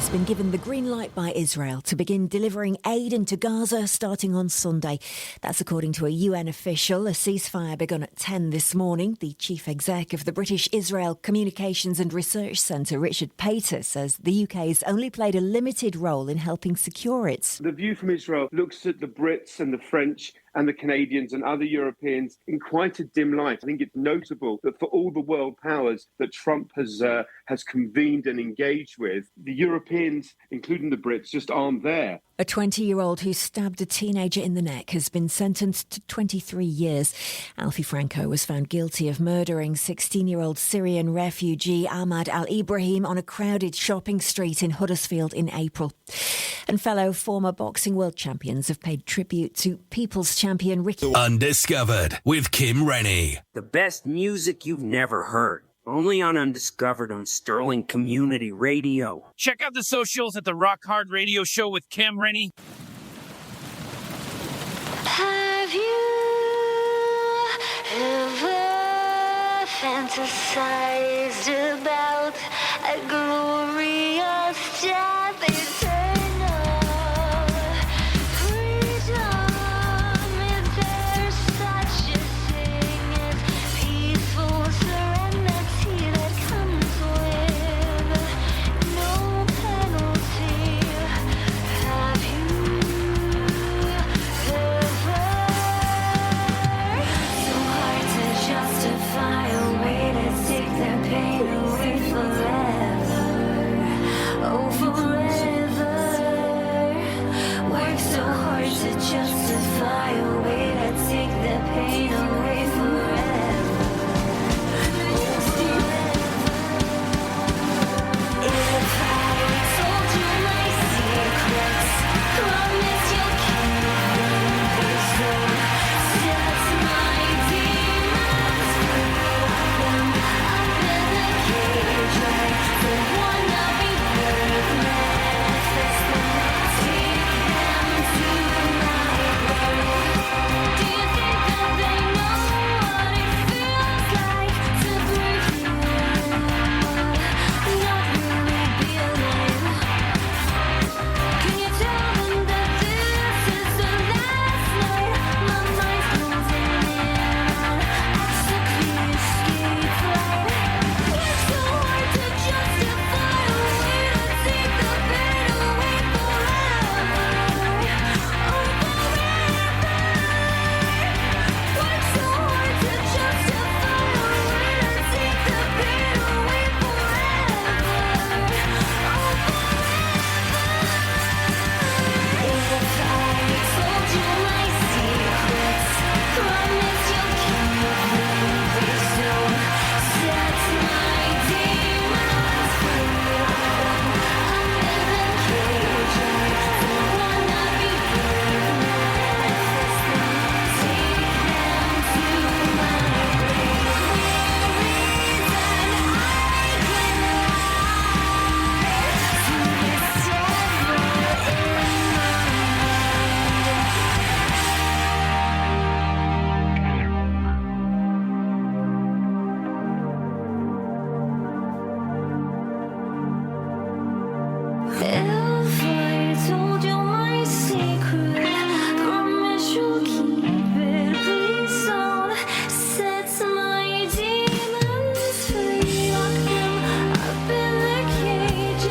has been given the green light by Israel to begin delivering aid into Gaza starting on Sunday. That's according to a UN official. A ceasefire begun at 10 this morning. The chief exec of the British Israel Communications and Research Centre, Richard Pater, says the UK has only played a limited role in helping secure it. The view from Israel looks at the Brits and the French and the Canadians and other Europeans in quite a dim light. I think it's notable that for all the world powers that Trump has convened and engaged with, the Europeans, including the Brits, just aren't there. A 20-year-old who stabbed a teenager in the neck has been sentenced to 23 years. Alfie Franco was found guilty of murdering 16-year-old Syrian refugee Ahmad al-Ibrahim on a crowded shopping street in Huddersfield in April. And fellow former boxing world champions have paid tribute to People's champion Ricky. Undiscovered with Kim Rennie. The best music you've never heard. Only on Undiscovered on Sterling Community Radio. Check out the socials at the Rock Hard Radio Show with Kim Rennie. Have you ever fantasized about a glorious death eternal? Freedom, is there such a thing as peaceful serenity that comes with no penalty? Have you ever? So hard to justify a way to take the pain away forever. Oh, forever. Work so hard to justify a way to take the pain away forever. Oh, forever. If I told you my secrets, promise you'll keep them closer. Set my demons free. Them up in the cage like the one I'll be birth. Manifest them, take them to my grave. Do you think that they know what it feels like to break through? Not really be alive. Can you tell them that this is the last night? My mind's closing in on execute escape flight. Work so hard to justify a way to take the pain away forever. Oh, forever. Work so hard to justify a way to take the pain away forever. Oh, if I told you my secrets, promise you'll keep them closer. Set my demons free. I'm in the cage like the one I'll be birth. Manifest them, take them to my grave. Reason I can lie to this devil in my If I told you my secret, promise you'll keep it. Please don't set my demons free. Lock them up in the cage. I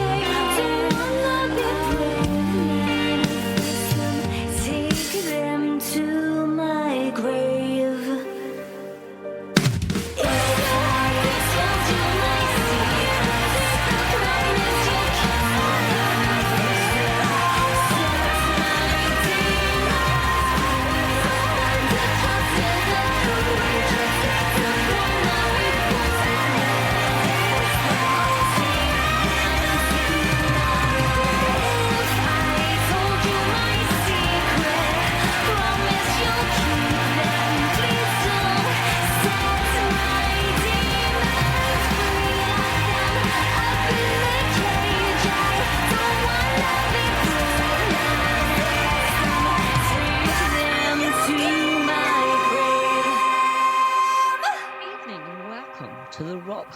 don't wanna be brave. Manifest them, take them to my grave. If I told you my secret, promise you'll keep it.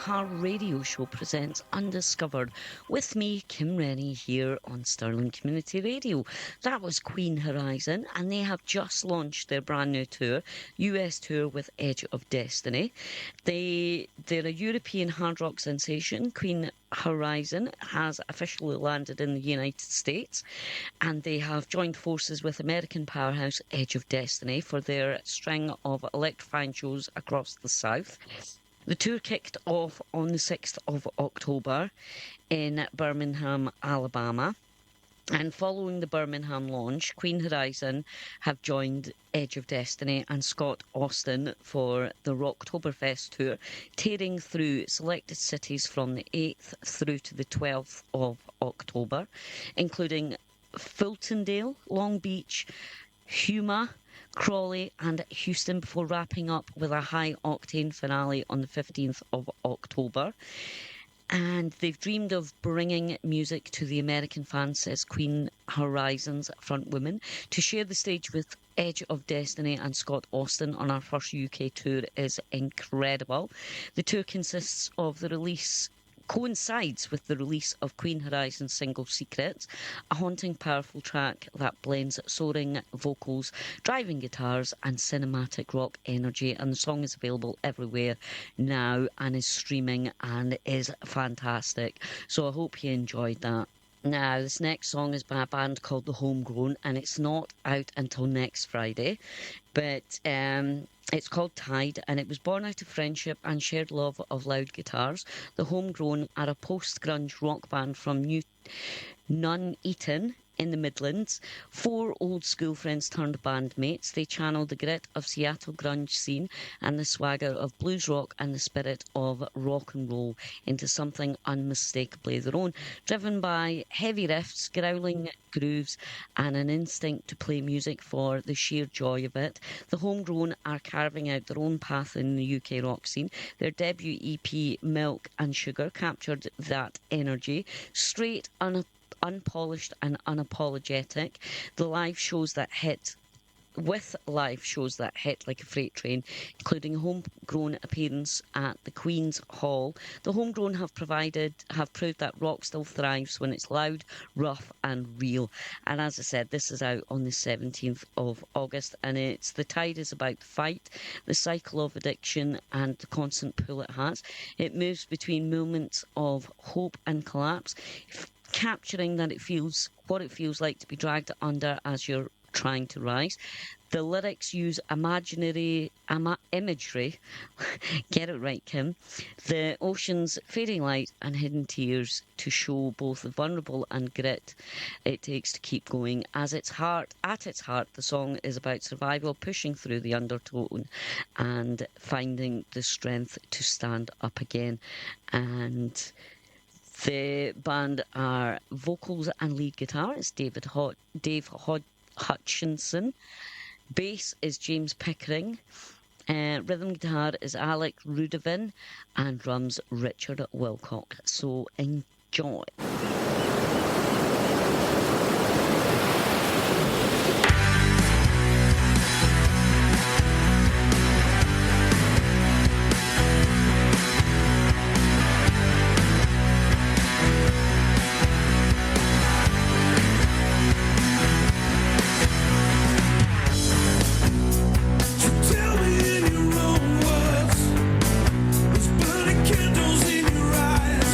Hard Radio Show presents Undiscovered with me, Kim Rennie, here on Stirling Community Radio. That was Queen Horizon, and they have just launched their brand new tour, US tour with Edge of Destiny. They're a European hard rock sensation. Queen Horizon has officially landed in the United States, and they have joined forces with American powerhouse Edge of Destiny for their string of electrifying shows across the South. The tour kicked off on the 6th of October in Birmingham, Alabama. And following the Birmingham launch, Queen Horizon have joined Edge of Destiny and Scott Austin for the Rocktoberfest tour, tearing through selected cities from the 8th through to the 12th of October, including Fultondale, Long Beach, Huma, Crawley and Houston, before wrapping up with a high-octane finale on the 15th of October. And they've dreamed of bringing music to the American fans, says Queen Horizon's frontwoman. To share the stage with Edge of Destiny and Scott Austin on our first UK tour is incredible. The tour coincides with the release of Queen Horizon's single Secrets, a haunting, powerful track that blends soaring vocals, driving guitars and cinematic rock energy, and the song is available everywhere now and is streaming and is fantastic. So I hope you enjoyed that. Now, this next song is by a band called The Homegrown, and it's not out until next Friday, but it's called Tide, and it was born out of friendship and shared love of loud guitars. The Homegrown are a post-grunge rock band from Nuneaton in the Midlands. 4 old school friends turned bandmates. They channel the grit of Seattle grunge scene and the swagger of blues rock and the spirit of rock and roll into something unmistakably their own, driven by heavy riffs, growling grooves and an instinct to play music for the sheer joy of it. The Homegrown are carving out their own path in the UK rock scene. Their debut EP, Milk and Sugar, captured that energy, straight, unpolished and unapologetic. Live shows that hit like a freight train, including a Homegrown appearance at the Queen's Hall. The Homegrown have proved that rock still thrives when it's loud, rough and real. And as I said, this is out on the 17th of August, and the Tide is about the fight, the cycle of addiction and the constant pull it has. It moves between moments of hope and collapse, capturing what it feels like to be dragged under as you're trying to rise. The lyrics use imagery, get it right, Kim, the ocean's fading light and hidden tears to show both the vulnerable and grit it takes to keep going. At its heart, the song is about survival, pushing through the undertone and finding the strength to stand up again. And the band are vocals and lead guitar is Dave Hutchinson. Bass is James Pickering. Rhythm guitar is Alec Rudovin. And drums Richard Wilcock. So enjoy. Tell me in your own words, there's burning candles in your eyes.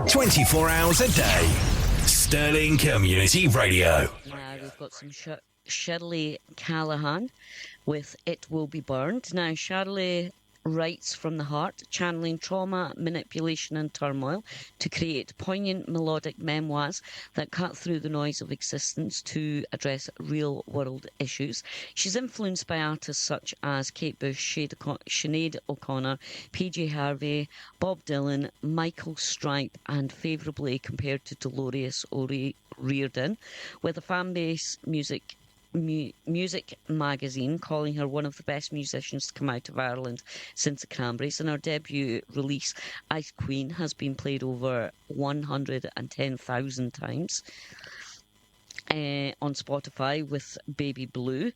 24 hours a day. Stirling Community Radio. Now we've got some Shirley Callahan with It Will Be Burned. Now, Shirley writes from the heart, channeling trauma, manipulation and turmoil to create poignant melodic memoirs that cut through the noise of existence to address real-world issues. She's influenced by artists such as Kate Bush, Sinead O'Connor, PJ Harvey, Bob Dylan, Michael Stipe, and favourably compared to Dolores O'Riordan, with a fan base Music magazine calling her one of the best musicians to come out of Ireland since the Cranberries, and her debut release Ice Queen has been played over 110,000 times on Spotify with Baby Blue.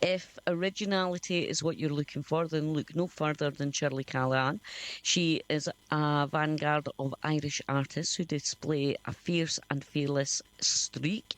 If originality is what you're looking for, then look no further than Shirley Callahan. She is a vanguard of Irish artists who display a fierce and fearless streak,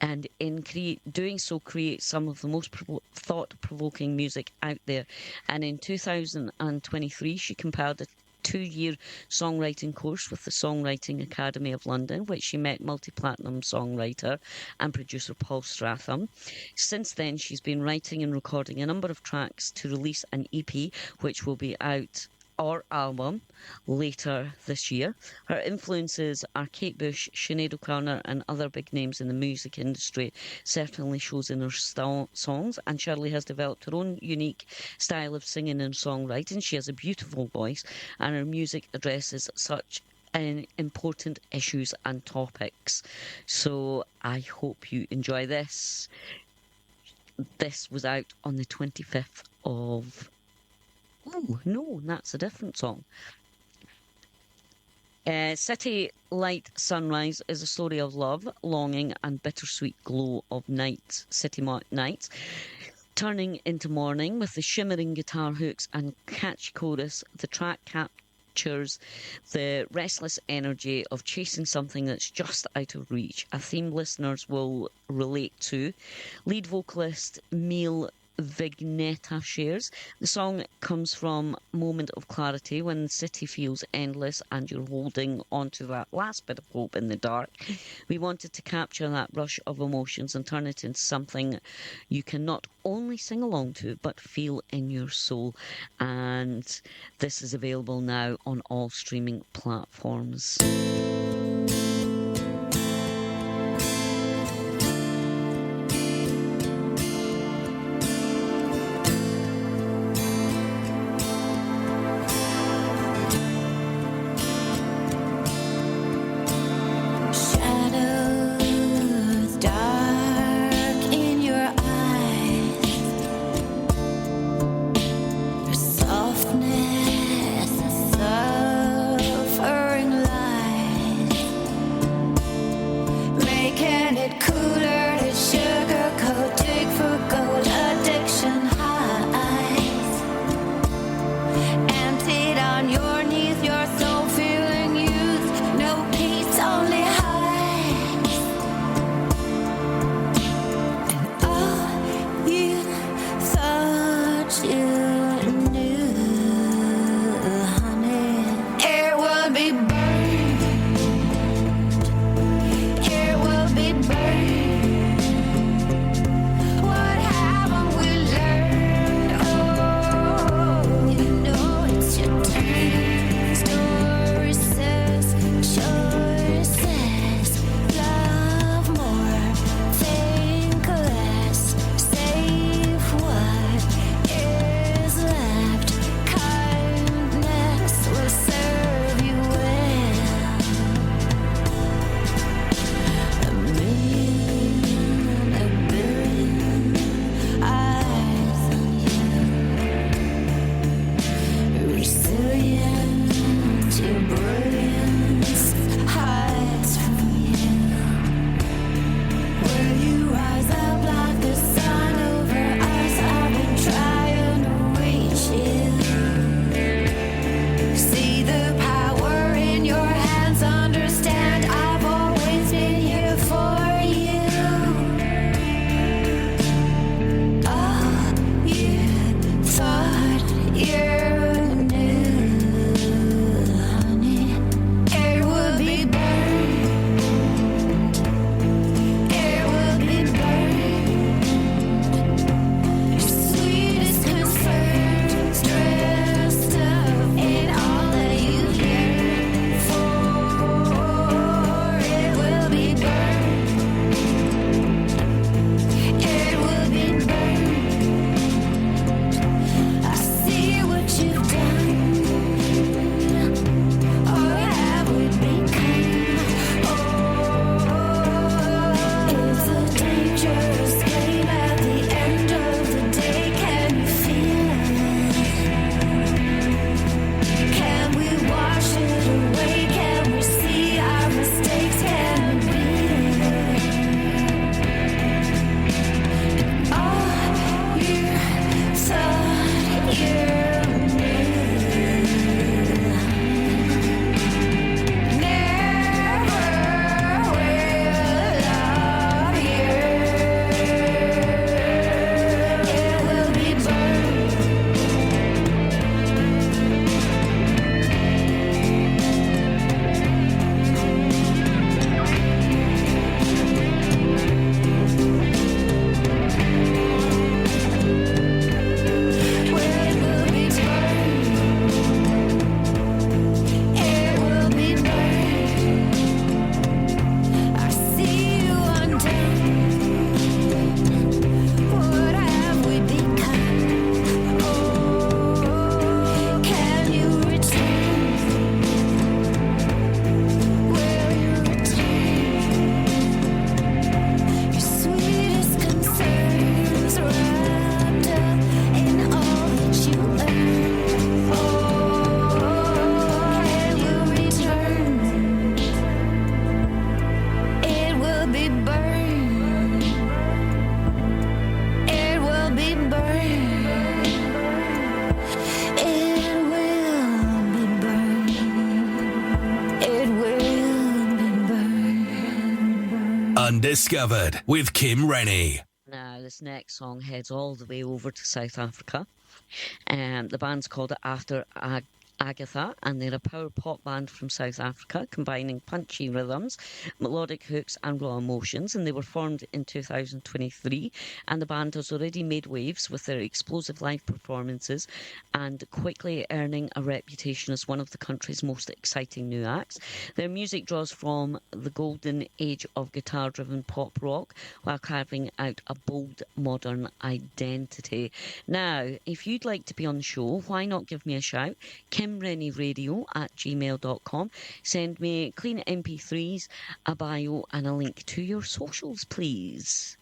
and in doing so create some of the most thought-provoking music out there. And in 2023, she compiled a 2-year songwriting course with the Songwriting Academy of London, which she met multi-platinum songwriter and producer Paul Stratham. Since then, she's been writing and recording a number of tracks to release an EP, which will be out, or album, later this year. Her influences are Kate Bush, Sinead O'Connor and other big names in the music industry, certainly shows in her songs, and Shirley has developed her own unique style of singing and songwriting. She has a beautiful voice and her music addresses such important issues and topics. So I hope you enjoy this. This was out on the 25th of... Oh, no, that's a different song. City Light Sunrise is a story of love, longing and bittersweet glow of night, city nights, turning into morning with the shimmering guitar hooks and catchy chorus. The track captures the restless energy of chasing something that's just out of reach, a theme listeners will relate to. Lead vocalist Neil Vignetta shares. The song comes from a moment of clarity when the city feels endless and you're holding on to that last bit of hope in the dark. We wanted to capture that rush of emotions and turn it into something you can not only sing along to but feel in your soul. And this is available now on all streaming platforms. Softness, suffering light. Undiscovered with Kim Rennie. Now, this next song heads all the way over to South Africa. The band's called After Agatha, and they're a power pop band from South Africa, combining punchy rhythms, melodic hooks and raw emotions, and they were formed in 2023, and the band has already made waves with their explosive live performances and quickly earning a reputation as one of the country's most exciting new acts. Their music draws from the golden age of guitar-driven pop rock while carving out a bold modern identity. Now, if you'd like to be on the show, why not give me a shout? kimrennieradio@gmail.com. Send me clean MP3s, a bio and a link to your socials, please.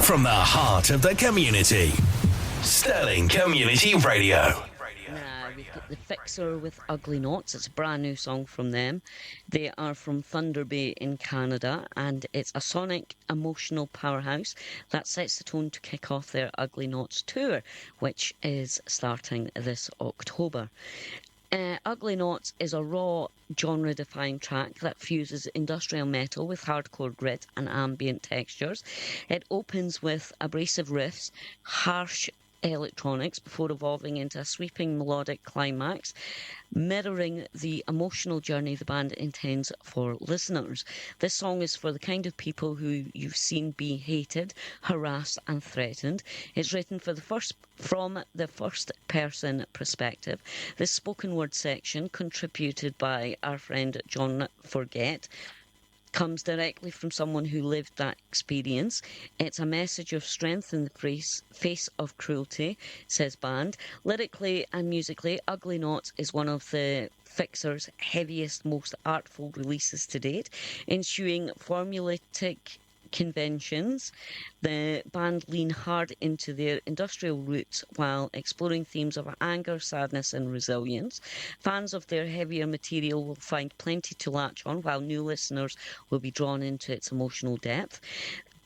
From the heart of the community. Sterling Community Radio. Now, we've got The Fixer with Ugly Knots. It's a brand new song from them. They are from Thunder Bay in Canada, and it's a sonic, emotional powerhouse that sets the tone to kick off their Ugly Knots tour, which is starting this October. Ugly Knots is a raw, genre-defying track that fuses industrial metal with hardcore grit and ambient textures. It opens with abrasive riffs, harsh electronics before evolving into a sweeping melodic climax, mirroring the emotional journey the band intends for listeners. This song is for the kind of people who you've seen be hated, harassed and threatened. It's written from the first person perspective. This spoken word section, contributed by our friend John Forget, comes directly from someone who lived that experience. It's a message of strength in the face of cruelty, says band. Lyrically and musically, Ugly Knots is one of the Fixers' heaviest, most artful releases to date, ensuing formulaic conventions. The band lean hard into their industrial roots while exploring themes of anger, sadness and resilience. Fans of their heavier material will find plenty to latch on, while new listeners will be drawn into its emotional depth.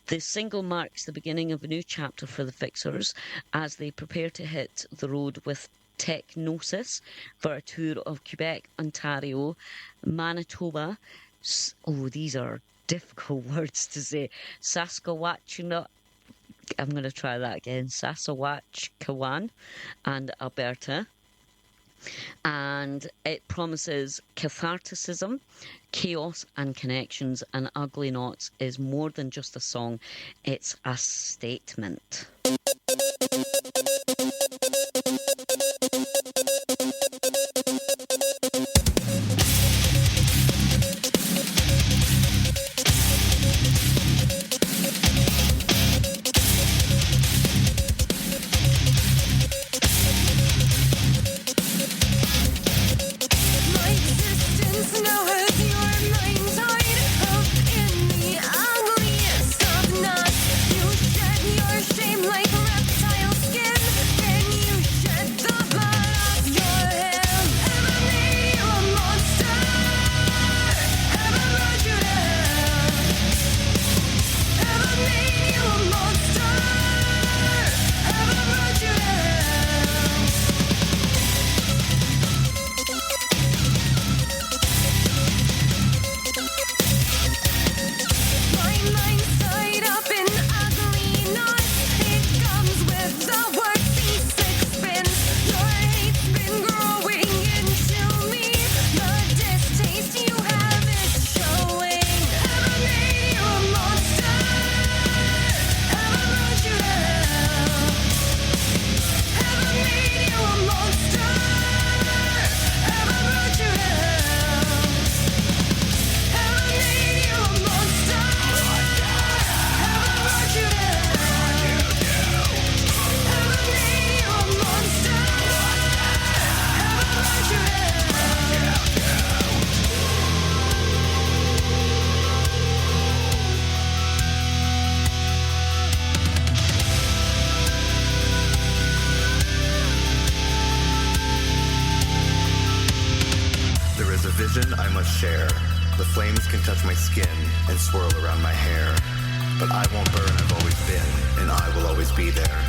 The single marks the beginning of a new chapter for the Fixers as they prepare to hit the road with Technosis for a tour of Quebec, Ontario, Manitoba. These are difficult words to say. Saskatchewan, I'm going to try that again. Saskatchewan and Alberta. And it promises catharticism, chaos and connections, and Ugly Knots is more than just a song, it's a statement. My existence now has your mind tied up in the ugliest of knots. You shed your shame like reptile skin, then you shed the blood off your hand. Have I made you a monster? Have I brought you to hell? Have I made you a monster? Have I brought you to hell? My mind's tied up in ugly knots. It comes with the word C6 spin. Your hate's been growing into me. The distaste you have is showing. Have I made you a monster? Have I brought you to hell? Have I made you a monster? Have I brought you to hell? Have I made you a monster? Have I brought you to hell? Have I made you a monster? Have I brought you to hell? There is a vision I must share. The flames can touch my skin and swirl around my hair. But I won't burn, I've always been, and I will always be there.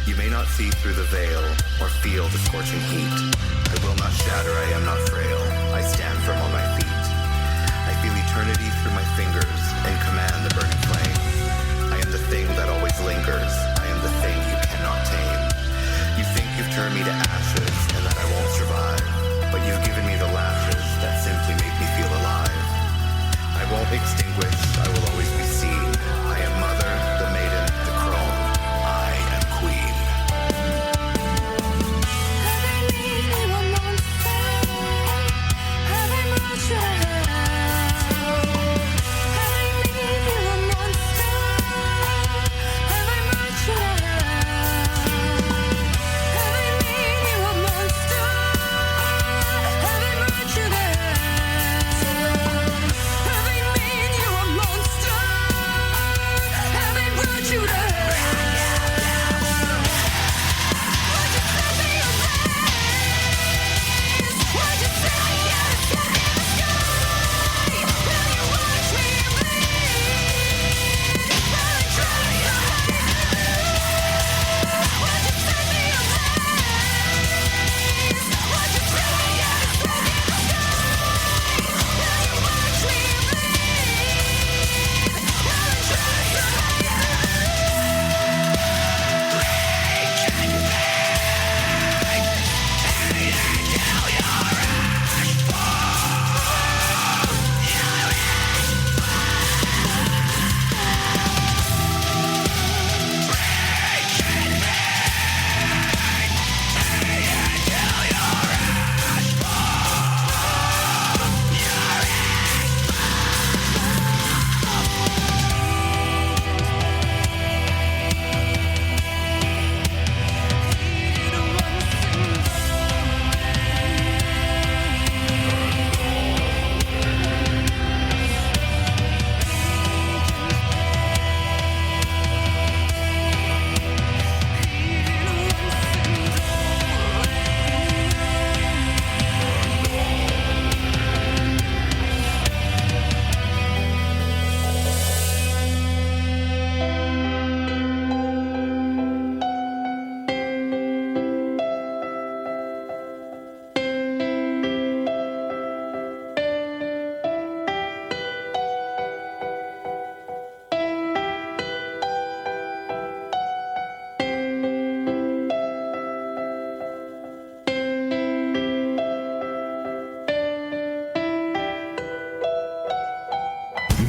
You may not see through the veil or feel the scorching heat. I will not shatter, I am not frail. I stand firm on my feet. I feel eternity through my fingers and command the burning flame. I am the thing that always lingers. I am the thing you cannot tame. You think you've turned me to ashes and that I won't survive. But you've given me the lashes that simply make me feel alive. I won't extinguish, I will always be seen. I am mother, the maiden, the crone. I am queen. Have I made you a monster?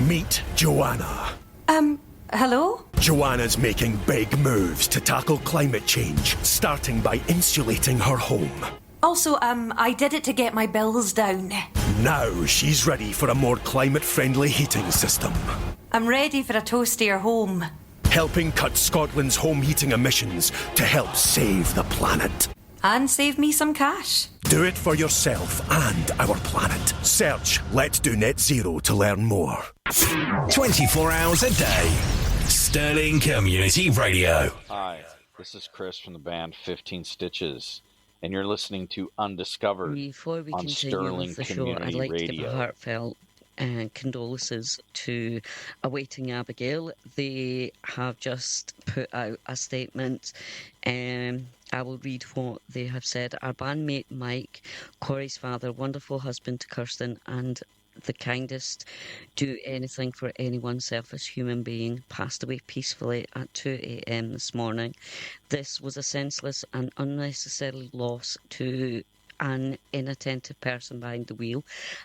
Meet Joanna. Hello? Joanna's making big moves to tackle climate change, starting by insulating her home. Also, I did it to get my bills down. Now she's ready for a more climate-friendly heating system. I'm ready for a toastier home. Helping cut Scotland's home heating emissions to help save the planet. And save me some cash. Do it for yourself and our planet. Search Let's Do Net Zero to learn more. 24 hours a day. Sterling Community Radio. Hi, this is Chris from the band 15 Stitches, and you're listening to Undiscovered Before we on continue Sterling with the show, Community I'd like to give Radio. a heartfelt condolences to Awaiting Abigail. They have just put out a statement. I will read what they have said. Our bandmate Mike, Corey's father, wonderful husband to Kirsten, and the kindest, do anything for anyone, selfless human being, passed away peacefully at 2 a.m. this morning. This was a senseless and unnecessary loss to an inattentive person behind the wheel.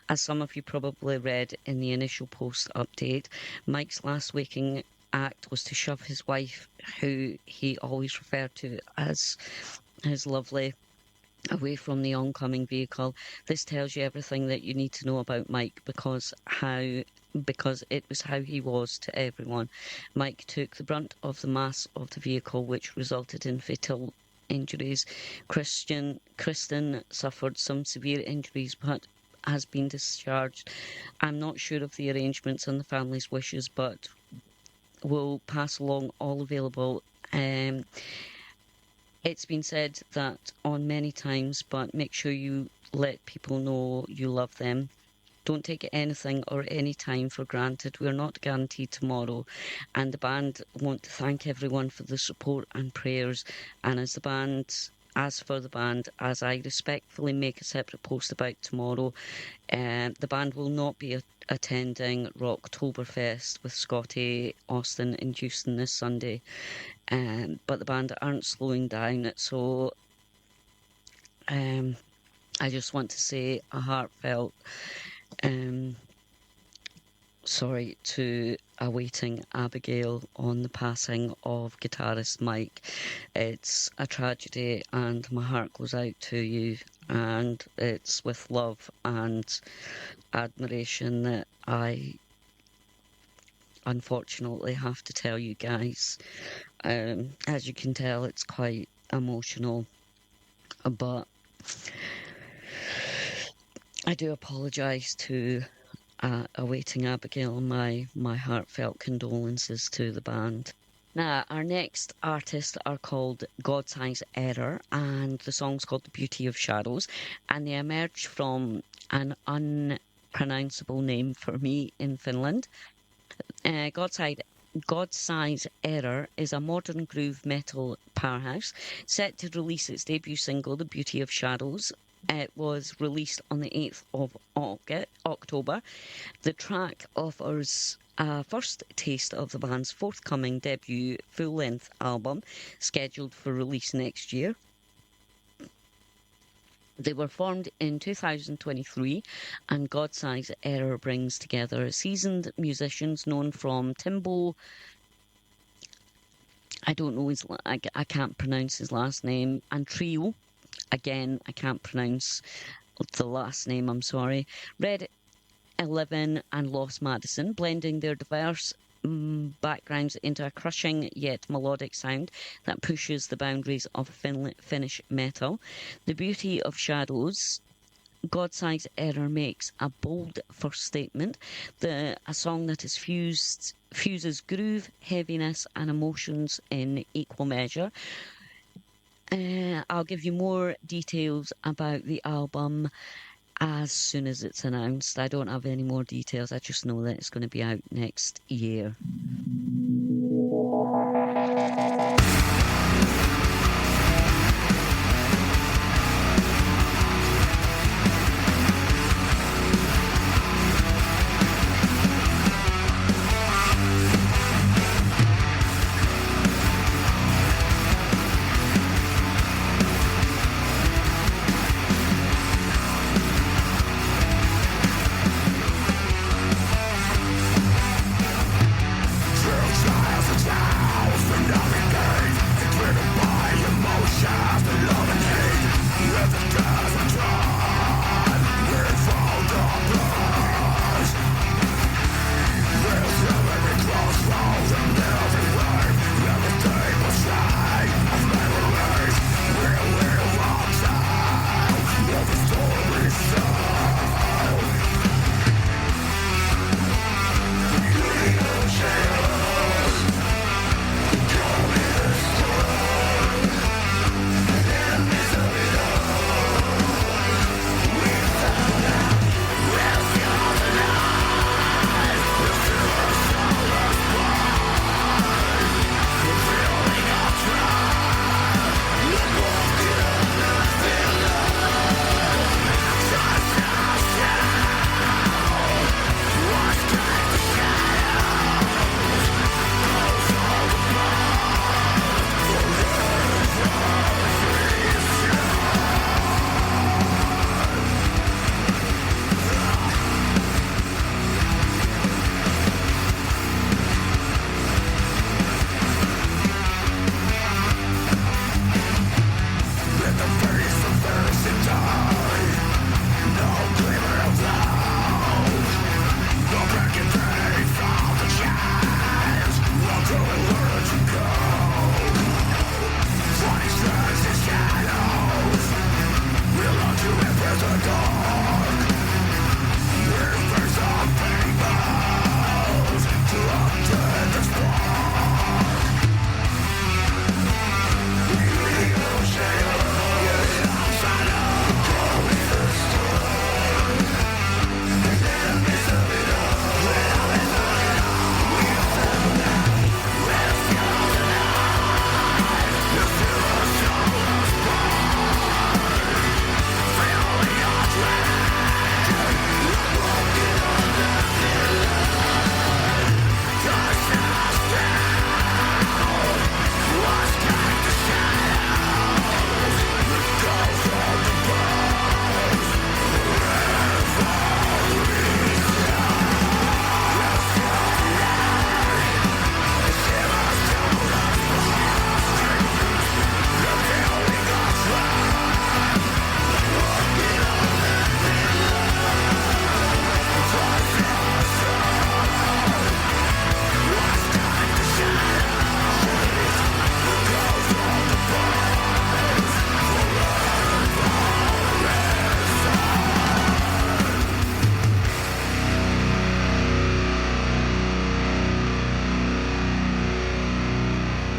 As some of you probably read in the initial post update, Mike's last waking act was to shove his wife, who he always referred to as his lovely, away from the oncoming vehicle. This tells you everything that you need to know about Mike, because it was how he was to everyone. Mike took the brunt of the mass of the vehicle, which resulted in fatal injuries. Kristen suffered some severe injuries but has been discharged. I'm not sure of the arrangements and the family's wishes, but will pass along all available. It's been said that on many times, but make sure you let people know you love them. Don't take anything or any time for granted. We're not guaranteed tomorrow. And the band want to thank everyone for the support and prayers. And as for the band, as I respectfully make a separate post about tomorrow, the band will not be attending Rocktoberfest with Scotty Austin in Houston this Sunday. But the band aren't slowing down. So I just want to say a heartfelt sorry to Awaiting Abigail on the passing of guitarist Mike. It's a tragedy and my heart goes out to you, and it's with love and admiration that I unfortunately have to tell you guys. As you can tell, it's quite emotional, but I do apologise to Awaiting Abigail. My heartfelt condolences to the band. Now, our next artists are called God Size Error, and the song's called The Beauty of Shadows, and they emerged from an unpronounceable name for me in Finland. God Size Error is a modern groove metal powerhouse set to release its debut single, The Beauty of Shadows. It was released on the 8th of October. The track offers a first taste of the band's forthcoming debut full-length album, scheduled for release next year. They were formed in 2023, and God Size Error brings together seasoned musicians known from Timbo. I don't know I can't pronounce his last name, and Trio. Again, I can't pronounce the last name, I'm sorry. Red 11 and Lost Madison, blending their diverse backgrounds into a crushing yet melodic sound that pushes the boundaries of Finnish metal. The Beauty of Shadows, God Size Error makes a bold first statement, a song that is fuses groove, heaviness and emotions in equal measure. I'll give you more details about the album as soon as it's announced. I don't have any more details. I just know that it's going to be out next year.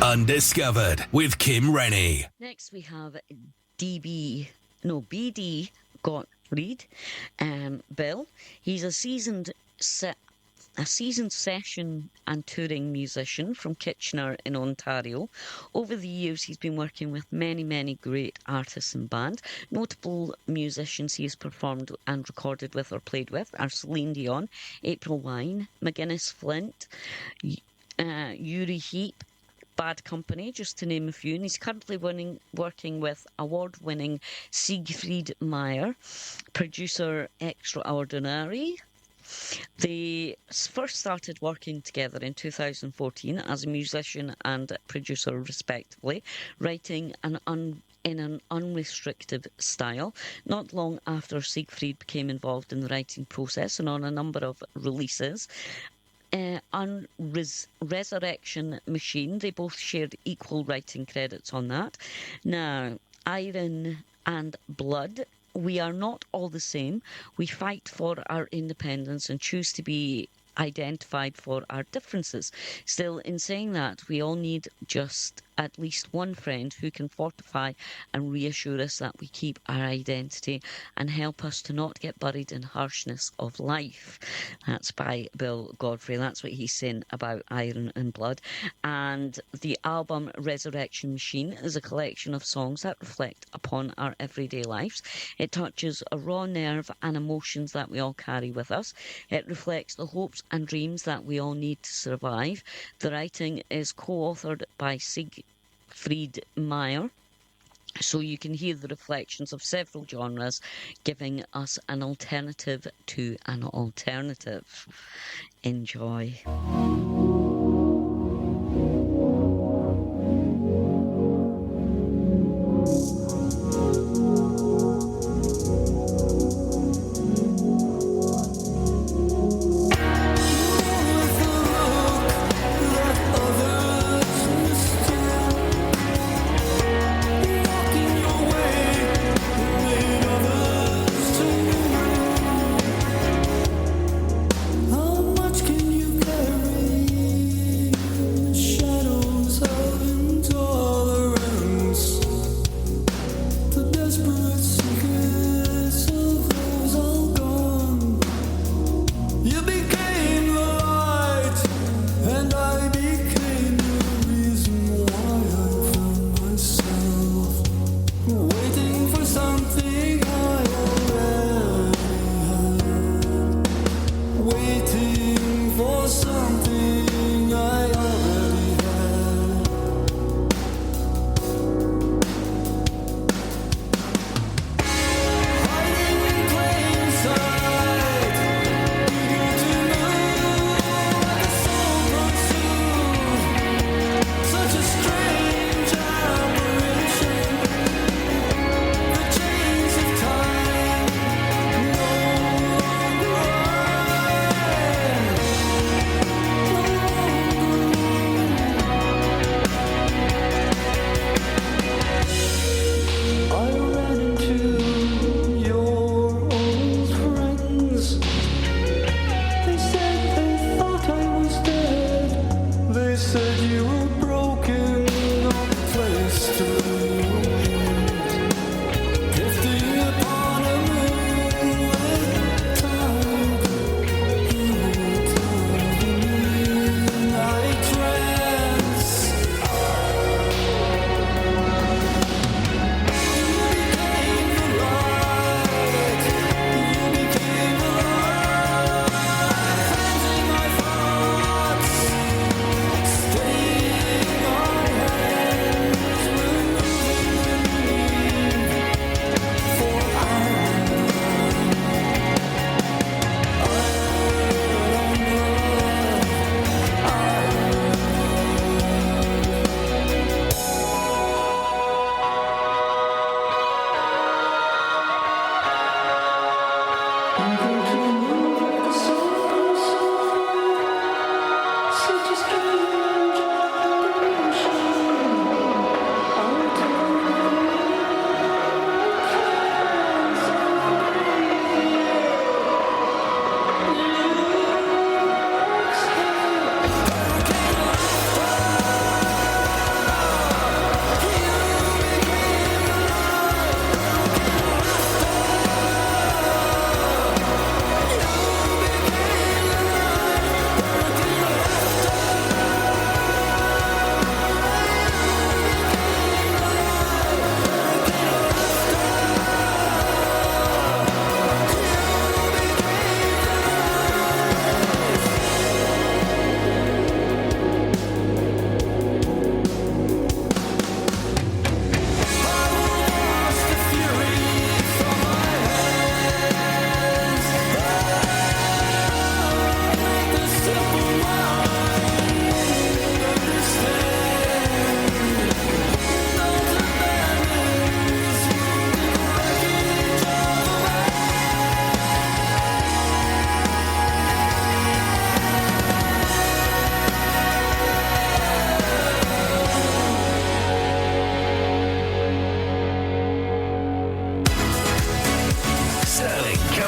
Undiscovered with Kim Rennie. Next we have BD Gottfried Bill. He's a seasoned session and touring musician from Kitchener in Ontario. Over the years, he's been working with many great artists and bands. Notable musicians he has performed and recorded with or played with are Celine Dion, April Wine, McGuinness Flint, Uri Heep, Bad Company, just to name a few. And he's currently working with award-winning Siegfried Meyer, producer extraordinary. They first started working together in 2014 as a musician and producer respectively, writing in an unrestricted style. Not long after, Siegfried became involved in the writing process and on a number of releases. On Resurrection Machine, they both shared equal writing credits on that. Now, Iron and Blood. We are not all the same. We fight for our independence and choose to be identified for our differences. Still, in saying that, we all need just at least one friend who can fortify and reassure us that we keep our identity and help us to not get buried in harshness of life. That's by Bill Godfrey. That's what he's saying about Iron and Blood. And the album Resurrection Machine is a collection of songs that reflect upon our everyday lives. It touches a raw nerve and emotions that we all carry with us. It reflects the hopes and dreams that we all need to survive. The writing is co-authored by Siegfried Meyer, so you can hear the reflections of several genres, giving us an alternative to an alternative. Enjoy. How much can you carry?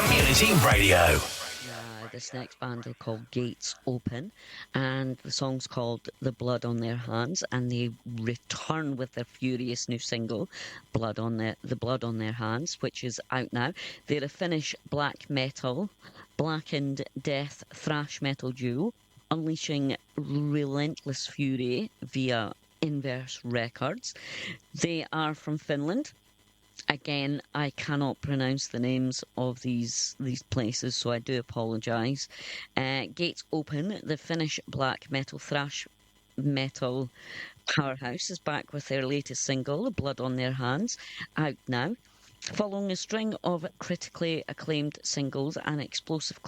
Community Radio. This next band are called Gates Open, and the song's called The Blood on Their Hands, and they return with their furious new single, The Blood on Their Hands, which is out now. They're a Finnish black metal, blackened death thrash metal duo, unleashing relentless fury via Inverse Records. They are from Finland. Again, I cannot pronounce the names of these places, so I do apologise. Gates Open, the Finnish black metal thrash metal powerhouse, is back with their latest single, Blood on Their Hands, out now. Following a string of critically acclaimed singles and explosive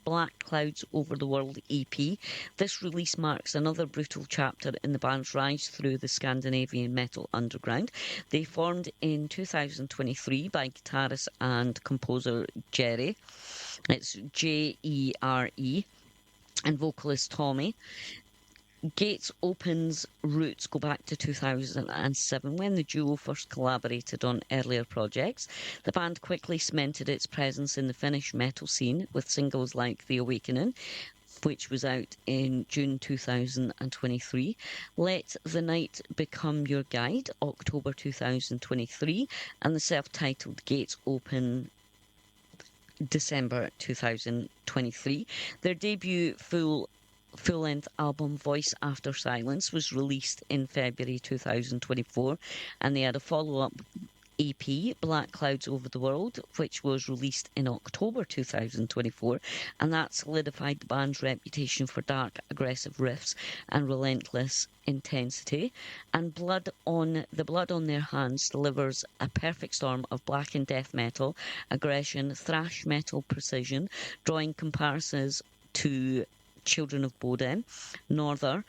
Black Clouds Over the World EP, this release marks another brutal chapter in the band's rise through the Scandinavian metal underground. They formed in 2023 by guitarist and composer Jerry, it's Jere, and vocalist Tommy. Gates Open's roots go back to 2007 when the duo first collaborated on earlier projects. The band quickly cemented its presence in the Finnish metal scene with singles like The Awakening, which was out in June 2023, Let the Night Become Your Guide, October 2023, and the self-titled Gates Open, December 2023. Their debut full-length album Voice After Silence was released in February 2024, and they had a follow-up EP, Black Clouds Over the World, which was released in October 2024, and that solidified the band's reputation for dark, aggressive riffs and relentless intensity. And The Blood on Their Hands delivers a perfect storm of blackened death metal, aggression, thrash metal precision, drawing comparisons to Children of Bodom, Norther,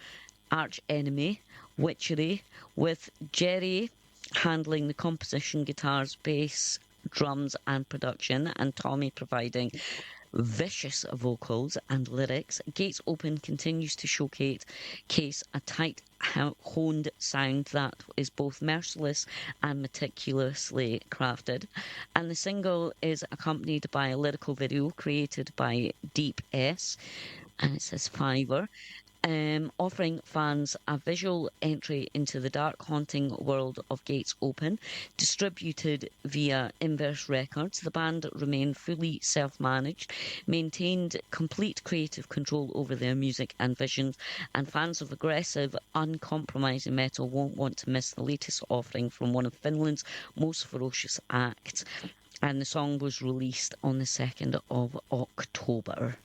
Arch Enemy, Witchery, with Jerry handling the composition, guitars, bass, drums and production, and Tommy providing vicious vocals and lyrics. Gates Open continues to showcase a tight honed sound that is both merciless and meticulously crafted, and the single is accompanied by a lyrical video created by Deep S, and it says Fiverr, offering fans a visual entry into the dark, haunting world of Gates Open. Distributed via Inverse Records, the band remain fully self-managed, maintained complete creative control over their music and visions, and fans of aggressive, uncompromising metal won't want to miss the latest offering from one of Finland's most ferocious acts. And the song was released on the 2nd of October.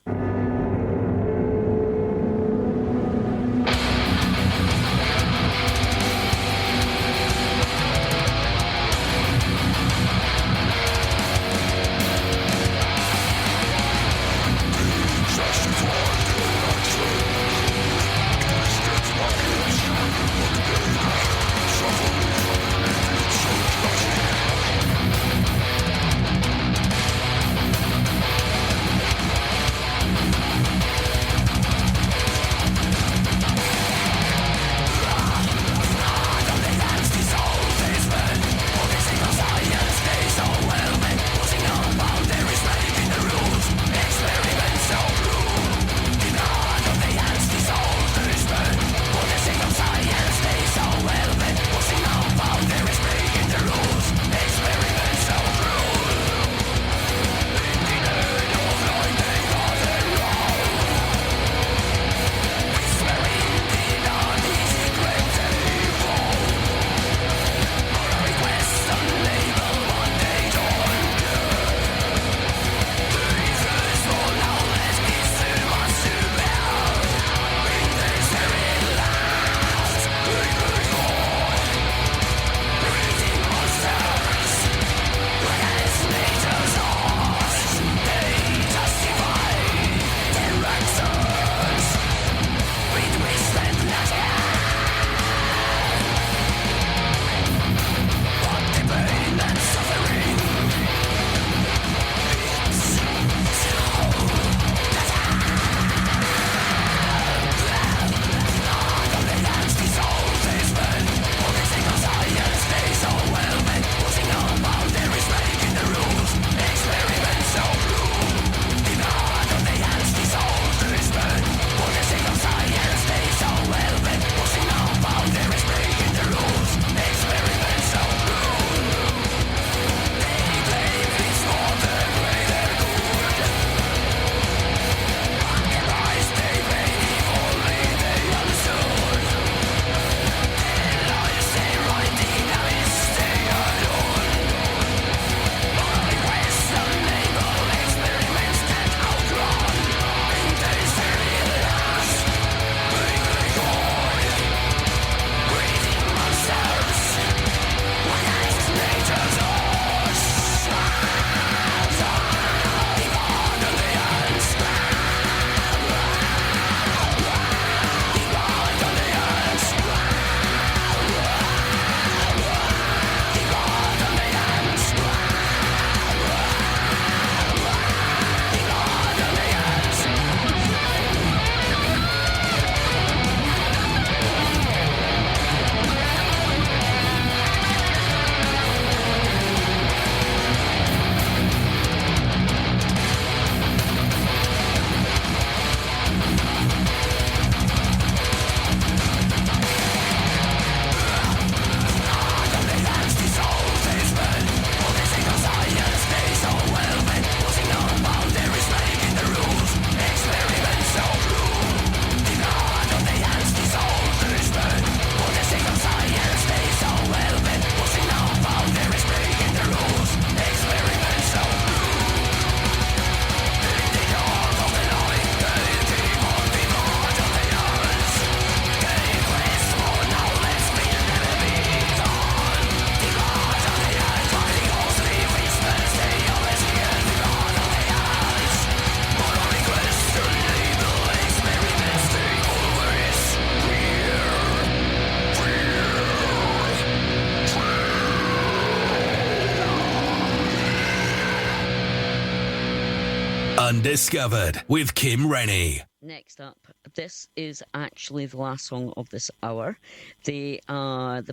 Undiscovered with Kim Rennie. Next up, this is actually the last song of this hour. The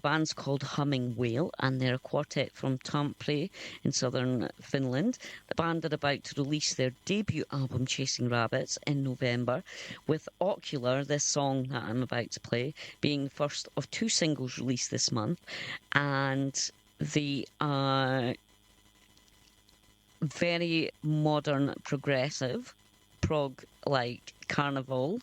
band's called Humming Whale, and they're a quartet from Tampere in southern Finland. The band are about to release their debut album, Chasing Rabbits, in November, with Ocular, this song that I'm about to play, being the first of 2 singles released this month. And the very modern, progressive, prog like Carnival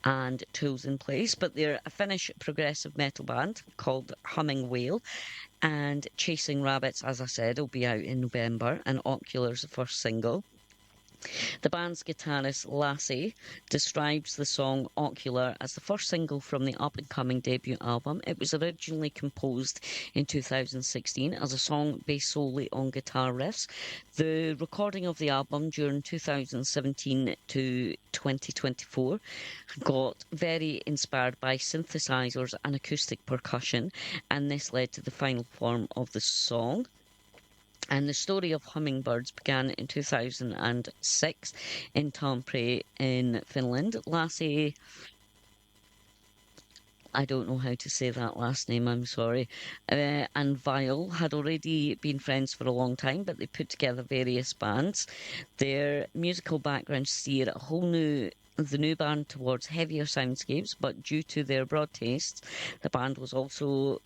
and Tools in Place, but they're a Finnish progressive metal band called Humming Whale, and Chasing Rabbits, as I said, will be out in November, and Ocular's the first single. The band's guitarist Lassie describes the song Ocular as the first single from the up-and-coming debut album. It was originally composed in 2016 as a song based solely on guitar riffs. The recording of the album during 2017 to 2024 got very inspired by synthesizers and acoustic percussion, and this led to the final form of the song. And the story of hummingbirds began in 2006 in Tampere in Finland. Lassie, I don't know how to say that last name, I'm sorry, and Viol had already been friends for a long time, but they put together various bands. Their musical background steered the new band towards heavier soundscapes, but due to their broad tastes, the band was also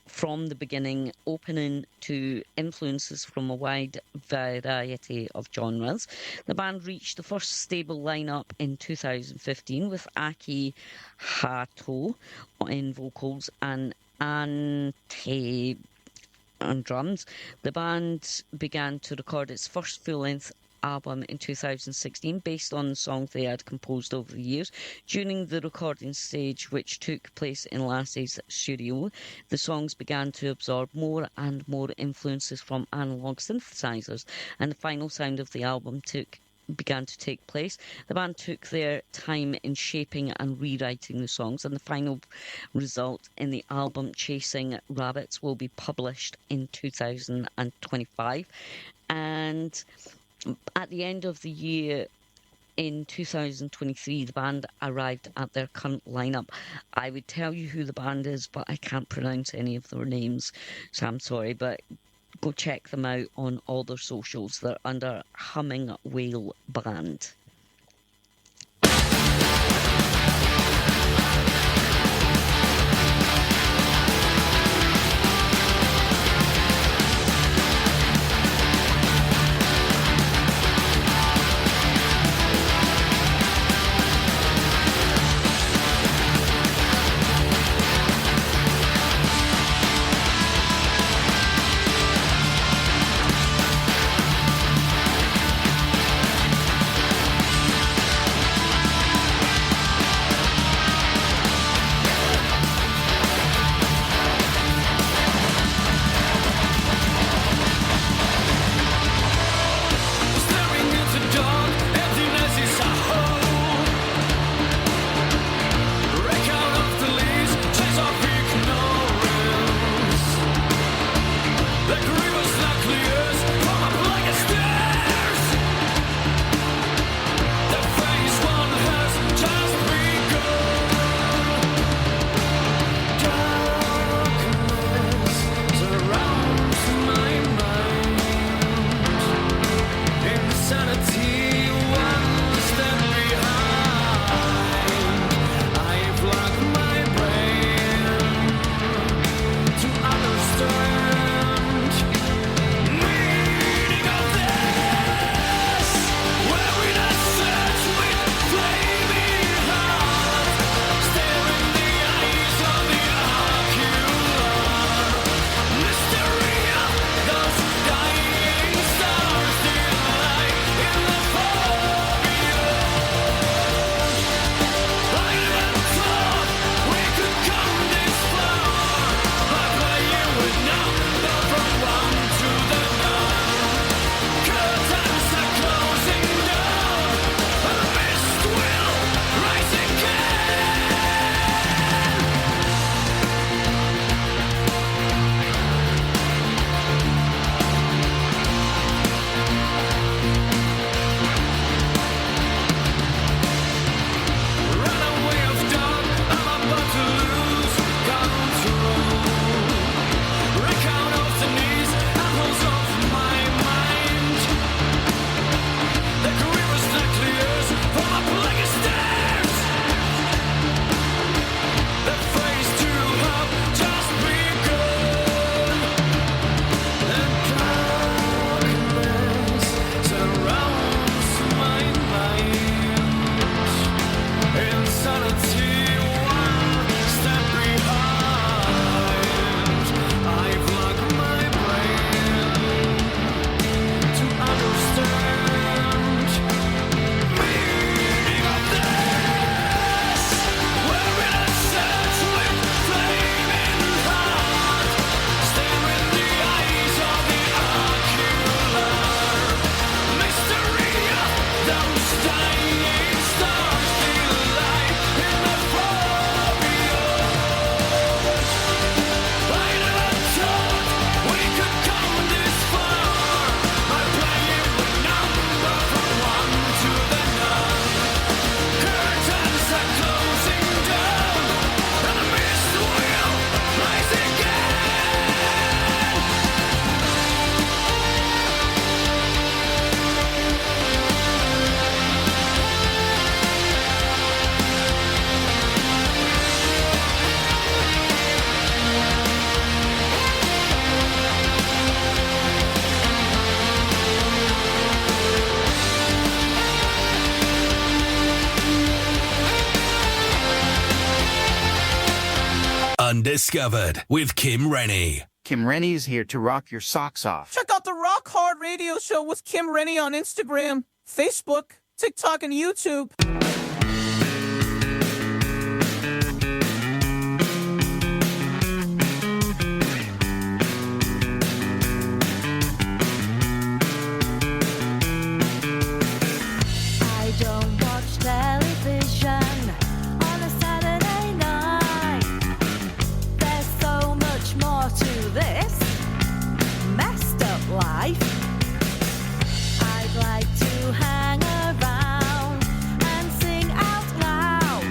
from the beginning opening to influences from a wide variety of genres. The band reached the first stable lineup in 2015 with Aki Hato in vocals and Ante on drums. The band began to record its first full-length album in 2016 based on the songs they had composed over the years. During the recording stage, which took place in Lassie's studio, the songs began to absorb more and more influences from analog synthesizers, and the final sound of the album began to take place. The band took their time in shaping and rewriting the songs, and the final result in the album Chasing Rabbits will be published in 2025. And at the end of the year, in 2023, the band arrived at their current lineup. I would tell you who the band is, but I can't pronounce any of their names, so I'm sorry, but go check them out on all their socials. They're under Humming Whale Band. Undiscovered with Kim Rennie. Kim Rennie is here to rock your socks off. Check out the Rock Hard Radio Show with Kim Rennie on Instagram, Facebook, TikTok, and YouTube. I don't watch television on a Saturday night. There's so much more to this messed up life. I'd like to hang around and sing out loud.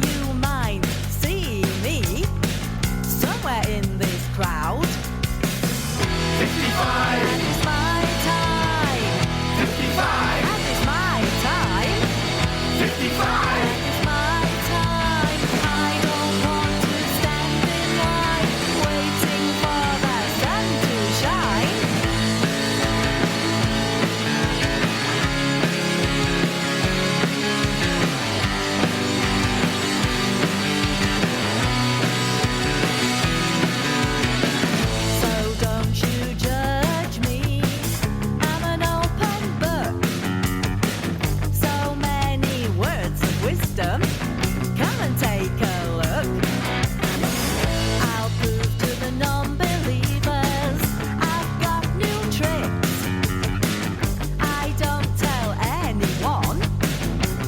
You might see me somewhere in this crowd. 55 and it's my time. 55 and it's my time. 55 and it's my time. I don't want to stand in line waiting for the sun to shine. So don't you judge me. I'm an open book. So many words of wisdom. Come and take a look. I'll prove to the non-believers I've got new tricks. I don't tell anyone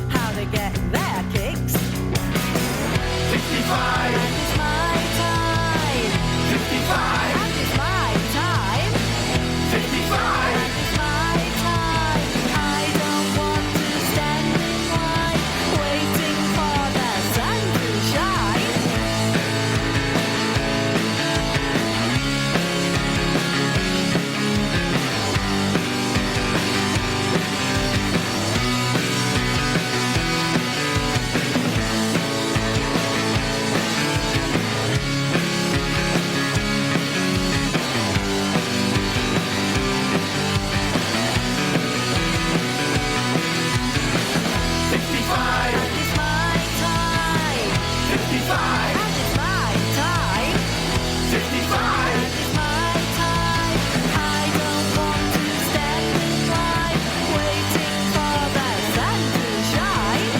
how to get their kicks. 55 and it's my time. 55 and it's my time. 55 and it's my time. I don't want to stand in line waiting for the sun to shine. And it's my time. 55 and it's my time. 55 and it's my time. I don't want to stand in line waiting for the sun to shine.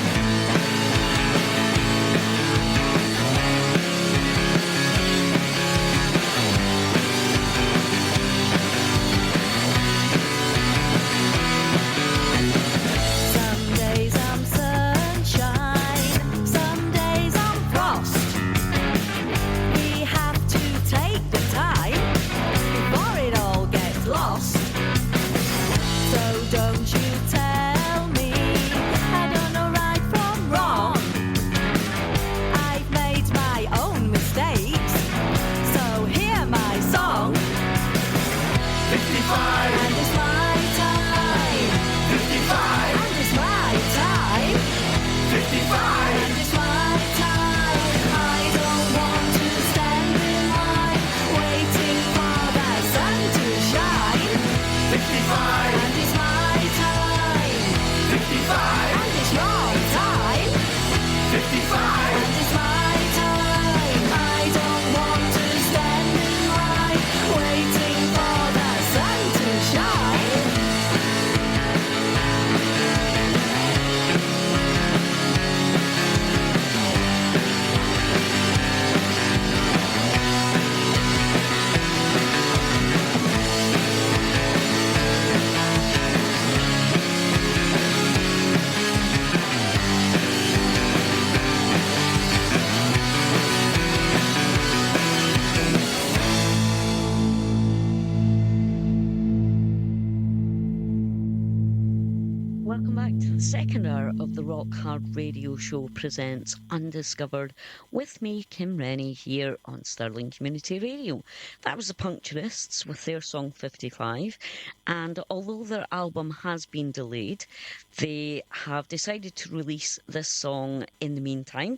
Some days I'm sunshine, some days I'm frost. We have to take the time before it all gets lost. So don't you tell me I don't know right from wrong. I've made my own mistakes, so hear my song. 55 and it's my time. 55 and it's my time. 55 and it's my time. I don't want to stand in line waiting for the sun to shine. 55 and it's my time. 55 and it's your time. 55 and it's my time. I don't want to stand in line waiting for the sun to shine. Welcome back to the second hour of the Rock Hard Radio Show presents Undiscovered with me, Kim Rennie, here on Stirling Community Radio. That was the Puncturists with their song 55, and although their album has been delayed, they have decided to release this song in the meantime.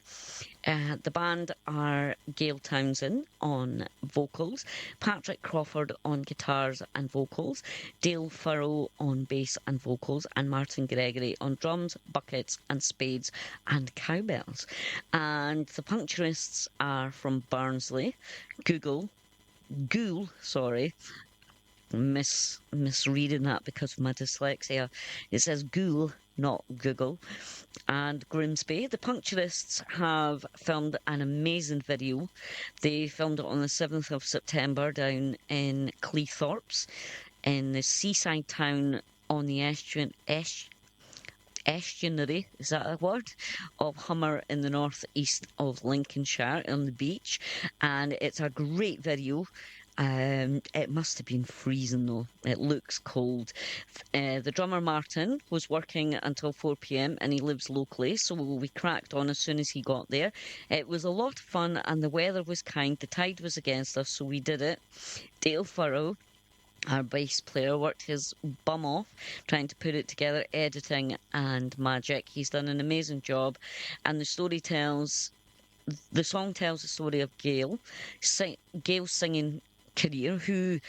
The band are Gail Townsend on vocals, Patrick Crawford on guitars and vocals, Dale Furrow on bass and vocals, and Martin Gregory on drums, buckets and spades and cowbells. And the Puncturists are from Barnsley. Goole, misreading that because of my dyslexia. It says Goole, not Google. And Grimsby. The Puncturists have filmed an amazing video. They filmed it on the 7th of September down in Cleethorpes, in the seaside town on the estuary, is that a word, of Hummer in the northeast of Lincolnshire on the beach. And it's a great video. It must have been freezing though. It looks cold. The drummer Martin was working until 4 p.m. and he lives locally, so we cracked on as soon as he got there. It was a lot of fun and the weather was kind. The tide was against us, so we did it. Dale Furrow, our bass player, worked his bum off trying to put it together, editing and magic. He's done an amazing job, and the song tells the story of Gail's singing career, who,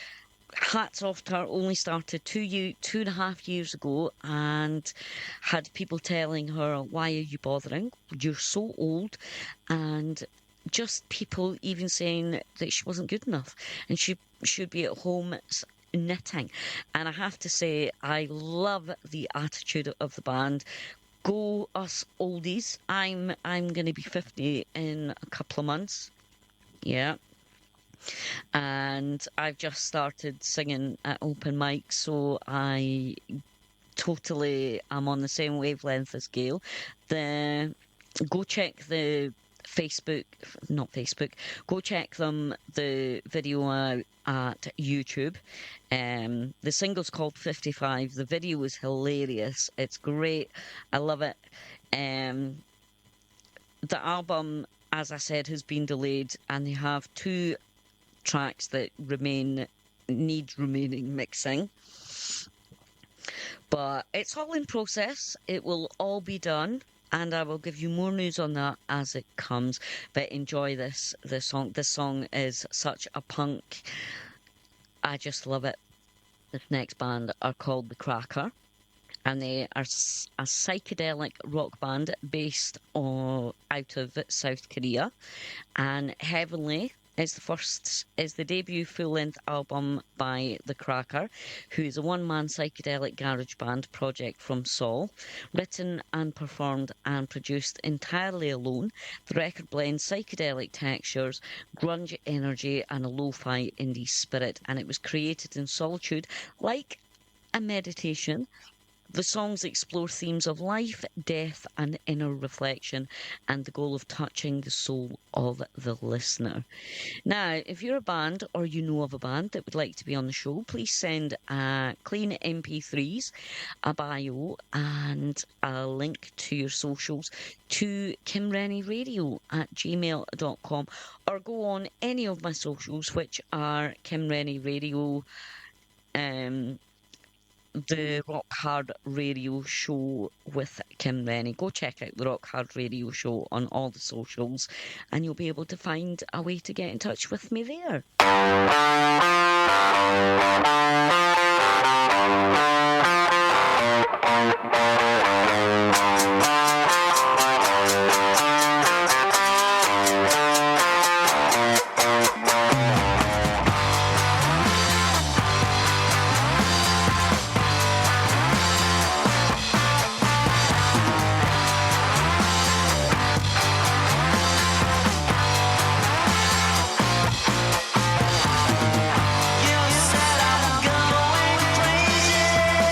hats off to her, only started 2.5 years ago, and had people telling her, why are you bothering, you're so old, and just people even saying that she wasn't good enough and she should be at home knitting. And I have to say, I love the attitude of the band. Go us oldies. I'm going to be 50 in a couple of months. Yeah. And I've just started singing at open mic, so I totally am on the same wavelength as Gail. Go check the go check the video out at YouTube. The single's called 55. The video is hilarious. It's great. I love it. The album, as I said, has been delayed, and they have 2 tracks that need remaining mixing. But it's all in process. It will all be done, and I will give you more news on that as it comes. But enjoy this song. This song is such a punk. I just love it. This next band are called The Cracker, and they are a psychedelic rock band based out of South Korea. And Heavenly is the debut full-length album by The Cracker, who is a one-man psychedelic garage band project from Seoul. Written and performed and produced entirely alone, the record blends psychedelic textures, grunge energy and a lo-fi indie spirit, and it was created in solitude like a meditation. The songs explore themes of life, death and inner reflection, and the goal of touching the soul of the listener. Now, if you're a band or you know of a band that would like to be on the show, please send clean MP3s, a bio and a link to your socials to kimrennieradio@gmail.com, or go on any of my socials, which are Kim Rennie Radio, the Rock Hard Radio Show with Kim Rennie. Go check out the Rock Hard Radio Show on all the socials, and you'll be able to find a way to get in touch with me there. You said I'm going crazy.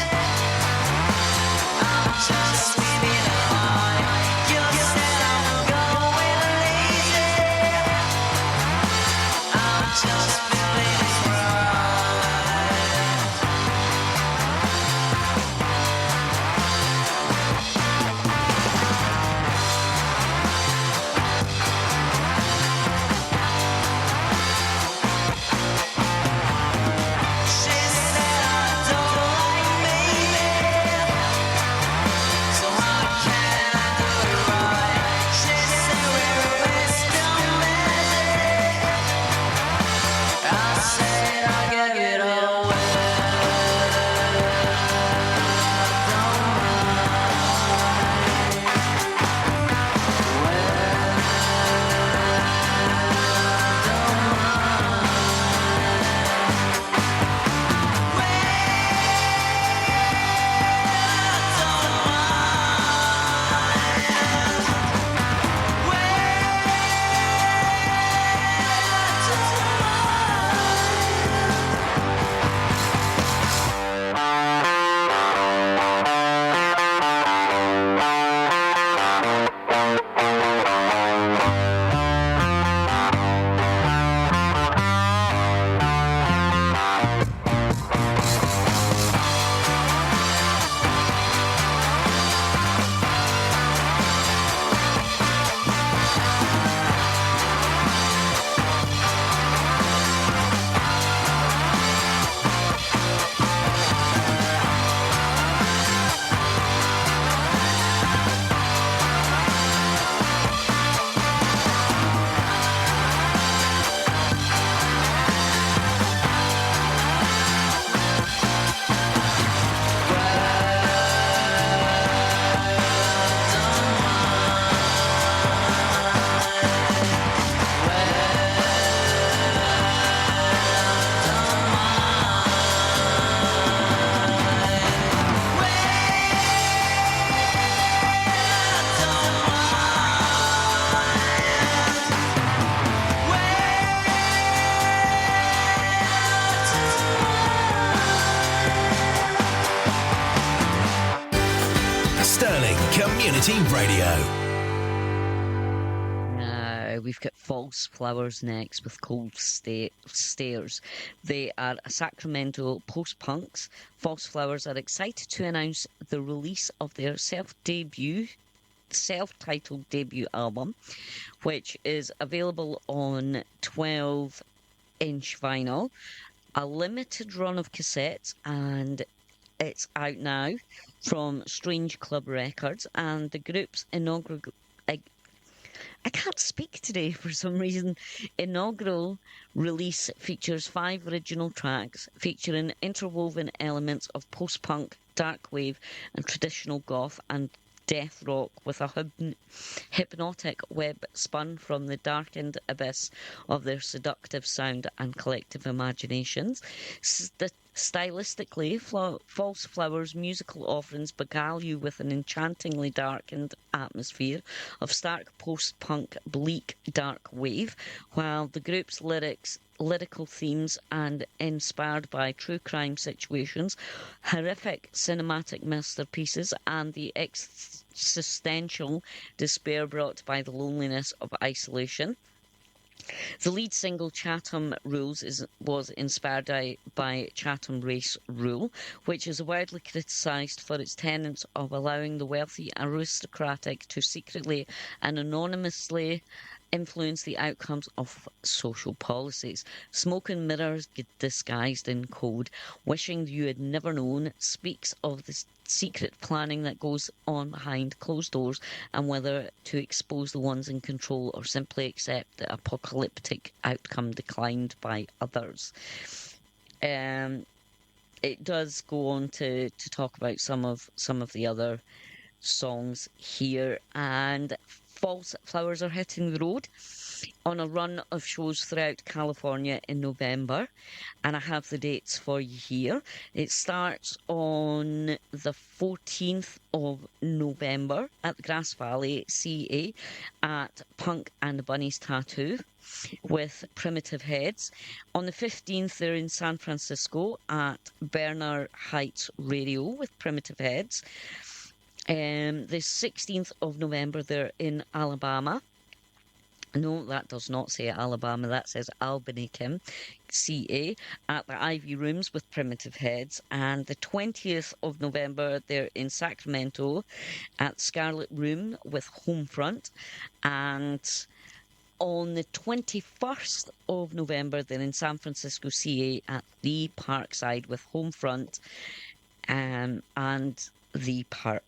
Community Radio. We've got False Flowers next with Cold Stairs. They are a Sacramento post-punks. False Flowers are excited to announce the release of their self-titled debut album, which is available on 12-inch vinyl, a limited run of cassettes, and it's out now from Strange Club Records, and the group's inaugural... I can't speak today for some reason. Inaugural release features 5 original tracks featuring interwoven elements of post-punk, dark wave and traditional goth and death rock with a hypnotic web spun from the darkened abyss of their seductive sound and collective imaginations. Stylistically, False Flowers' musical offerings beguile you with an enchantingly darkened atmosphere of stark post-punk, bleak, dark wave, while the group's lyrical themes and inspired by true crime situations, horrific cinematic masterpieces, and the existential despair brought by the loneliness of isolation. The lead single, Chatham Rules, was inspired by Chatham Race Rule, which is widely criticised for its tenets of allowing the wealthy aristocratic to secretly and anonymously influence the outcomes of social policies. Smoke and mirrors disguised in code, wishing you had never known, speaks of the secret planning that goes on behind closed doors and whether to expose the ones in control or simply accept the apocalyptic outcome declined by others. It does go on to talk about some of the other songs here, and False Flowers are hitting the road on a run of shows throughout California in November, and I have the dates for you here. It starts on the 14th of November at the Grass Valley, CA, at Punk and Bunny's Tattoo with Primitive Heads. On the 15th, they're in San Francisco at Berner Heights Radio with Primitive Heads. The 16th of November, they're in Alabama. No, that does not say Alabama. That says Albany, Kim, CA, at the Ivy Rooms with Primitive Heads. And the 20th of November, they're in Sacramento at Scarlet Room with Homefront. And on the 21st of November, they're in San Francisco, CA, at the Parkside with Homefront and the Park.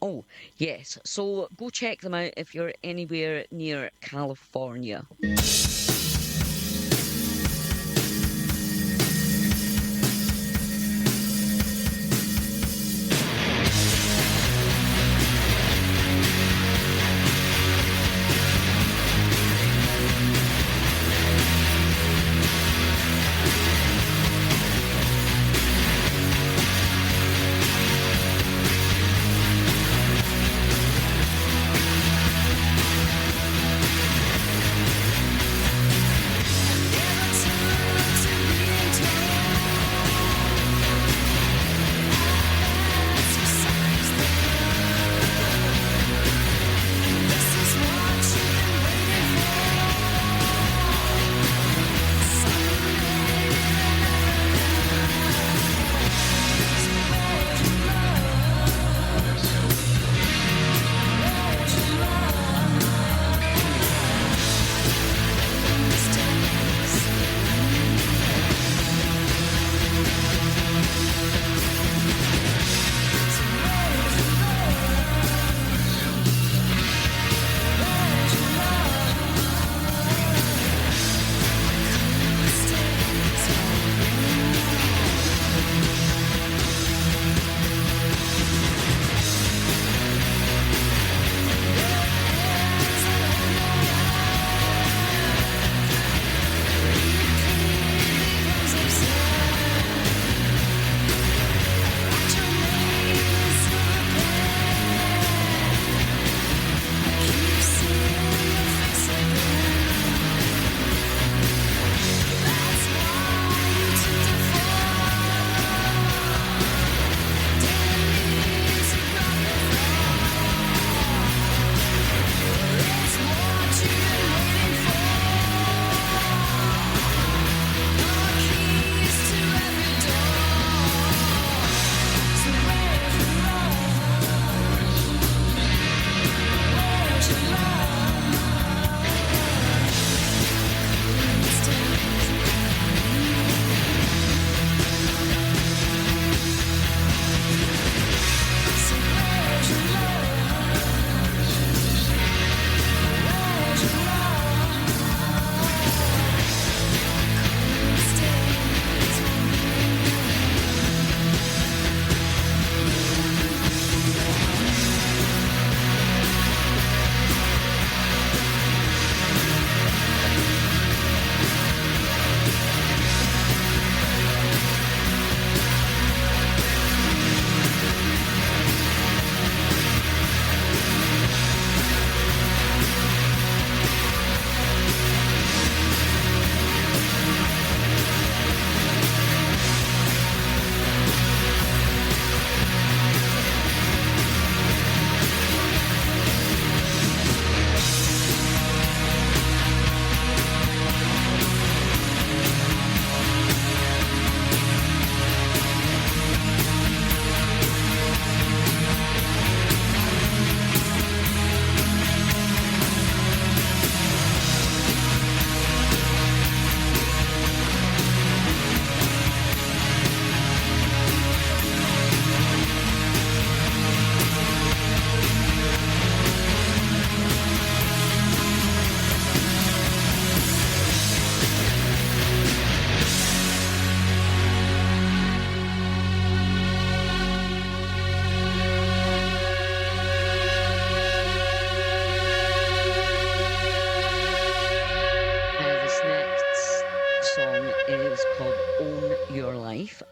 Oh, yes. So go check them out if you're anywhere near California.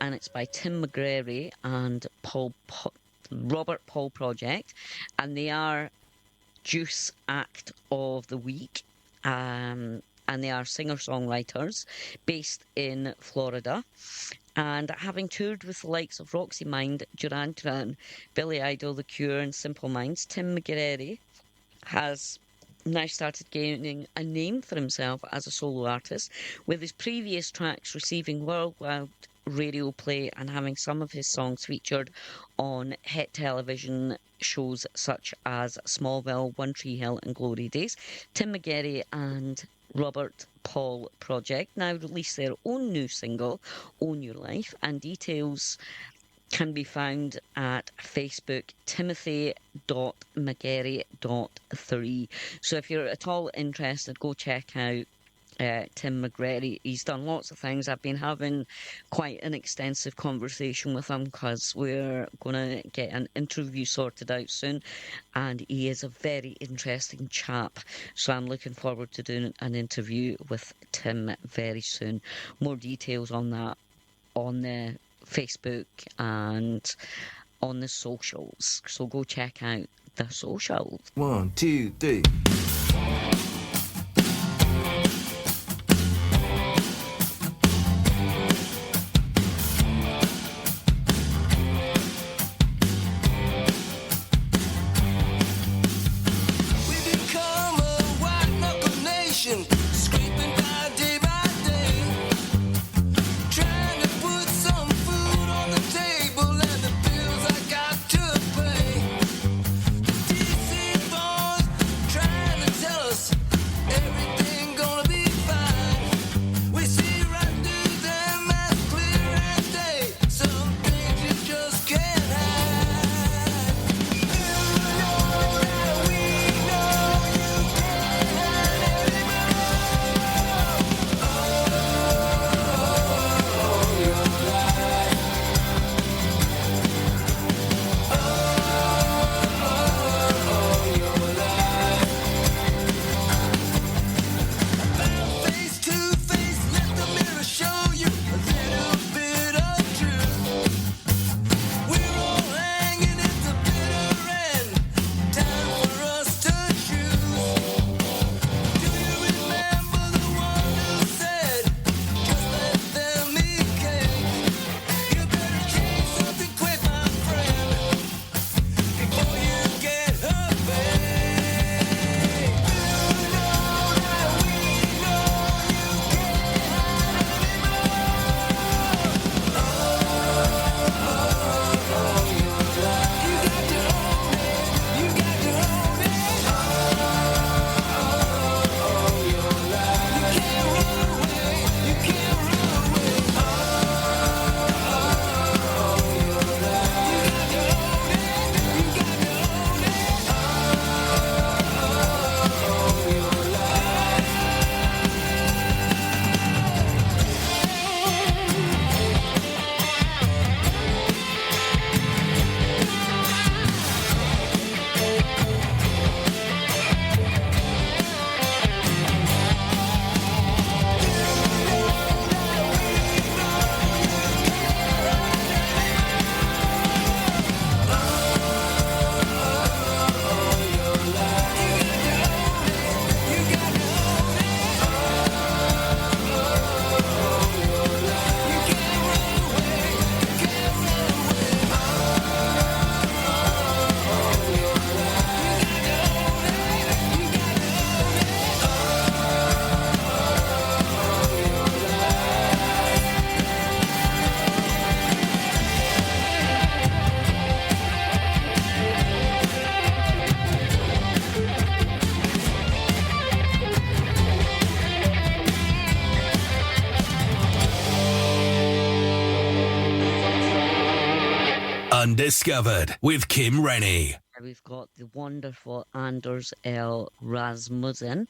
and it's by Tim McGrary and Robert Paul Project, and they are Juice Act of the Week, and they are singer-songwriters based in Florida. And having toured with the likes of Roxy Mind, Duran Duran, Billy Idol, The Cure and Simple Minds, Tim McGrary has now started gaining a name for himself as a solo artist, with his previous tracks receiving worldwide radio play and having some of his songs featured on hit television shows such as Smallville, One Tree Hill and Glory Days. Tim McGarry and Robert Paul Project now released their own new single, Own Your Life, and details can be found at Facebook, timothy.mcgarry.3. So if you're at all interested, go check out Tim McGrary. He's done lots of things. I've been having quite an extensive conversation with him because we're going to get an interview sorted out soon, and he is a very interesting chap, so I'm looking forward to doing an interview with Tim very soon. More details on that on the Facebook and on the socials, so go check out the socials. 1, 2, 3. Undiscovered with Kim Rennie. We've got the wonderful Anders L. Rasmussen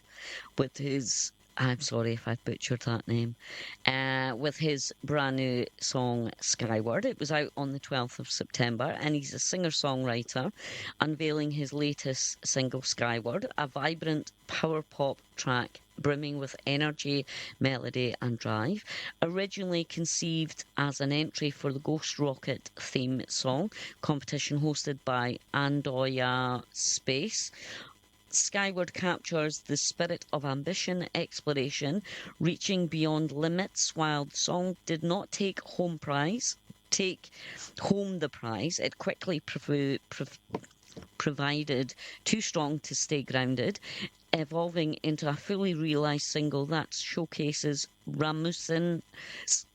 with his, I'm sorry if I butchered that name, with his brand new song Skyward. It was out on the 12th of September, and he's a singer-songwriter unveiling his latest single Skyward, a vibrant power pop track brimming with energy, melody and drive. Originally conceived as an entry for the Ghost Rocket theme song competition hosted by Andoya Space, Skyward captures the spirit of ambition, exploration, reaching beyond limits. While the song did not take home the prize, it quickly provided Too Strong to Stay Grounded, evolving into a fully realised single that showcases Ramusin's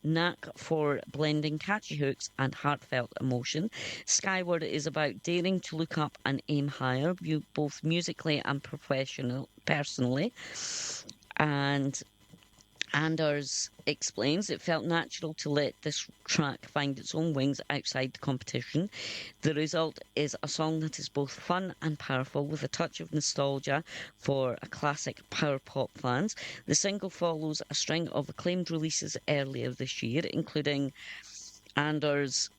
knack for blending catchy hooks and heartfelt emotion. Skyward is about daring to look up and aim higher, both musically and personally. And Anders explains it felt natural to let this track find its own wings outside the competition. The result is a song that is both fun and powerful, with a touch of nostalgia for a classic power pop fans. The single follows a string of acclaimed releases earlier this year, including Anders'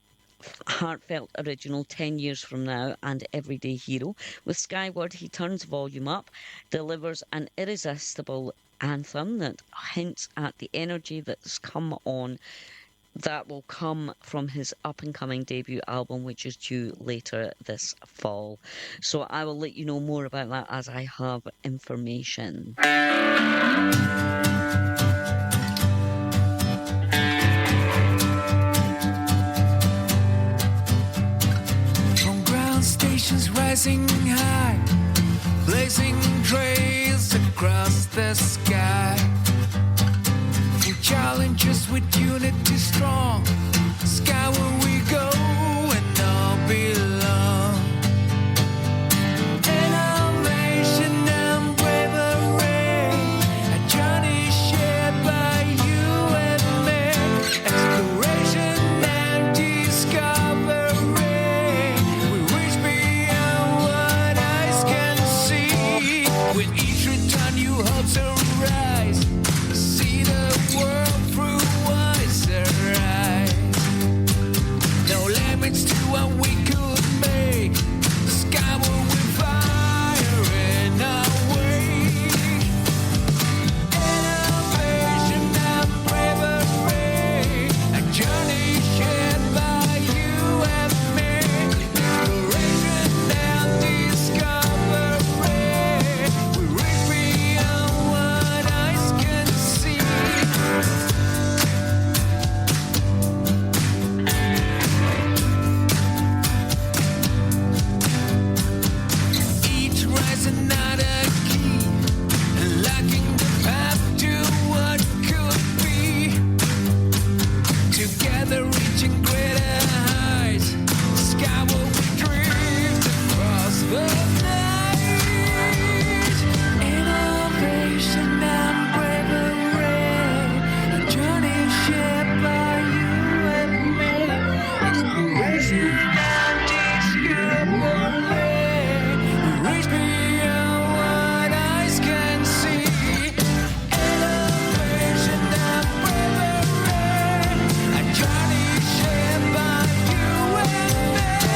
heartfelt original 10 Years From Now and Everyday Hero. With Skyward, he turns volume up, delivers an irresistible anthem that hints at the energy that will come from his up-and-coming debut album, which is due later this fall. So I will let you know more about that as I have information. From ground stations rising high, blazing trails across the sky. Through challenges with unity strong, skyward we go and all belong. Innovation and bravery, a journey shared by you and me. Exploration and discovery, we reach beyond what eyes can see. With each return, new hopes arise. See the world through wiser eyes. No limits to what we could make. Skyward with fire in our way. Innovation and bravery, a journey shared by you and me. Exploration and discovery, we reach beyond what eyes can see. Each rise another key, unlocking the path to what could be. Together reaching greater heights, skyward we drift across the night. Innovation and bravery, a journey shared by you and me. Exploration and discovery, we reach beyond what eyes can see. Innovation and bravery, a journey shared by you and me.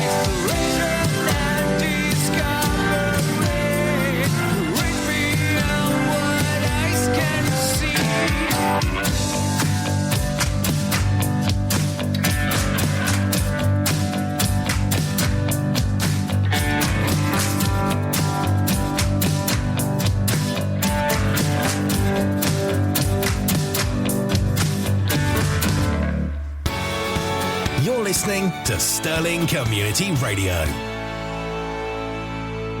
Exploration and discovery, we reach beyond what eyes can see. You're listening to Sterling Community Radio.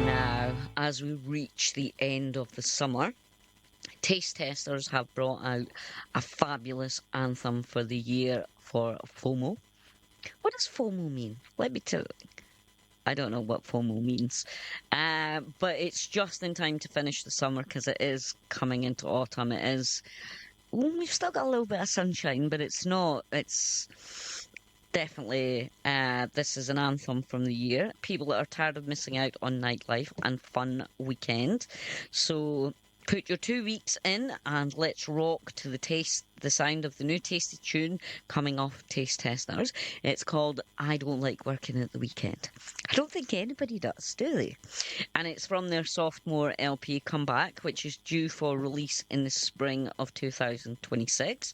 Now, as we reach the end of the summer, taste testers have brought out a fabulous anthem for the year for FOMO. What does FOMO mean? Let me tell you. I don't know what FOMO means. But it's just in time to finish the summer because it is coming into autumn. It is. We've still got a little bit of sunshine, but it's not. It's definitely. This is an anthem from the year. People that are tired of missing out on nightlife and fun weekend. So Put your 2 weeks in and let's rock to the sound of the new Tasty tune coming off Taste Testers. It's called I Don't Like Working at the Weekend. I don't think anybody does, do they? And it's from their sophomore LP Comeback, which is due for release in the spring of 2026.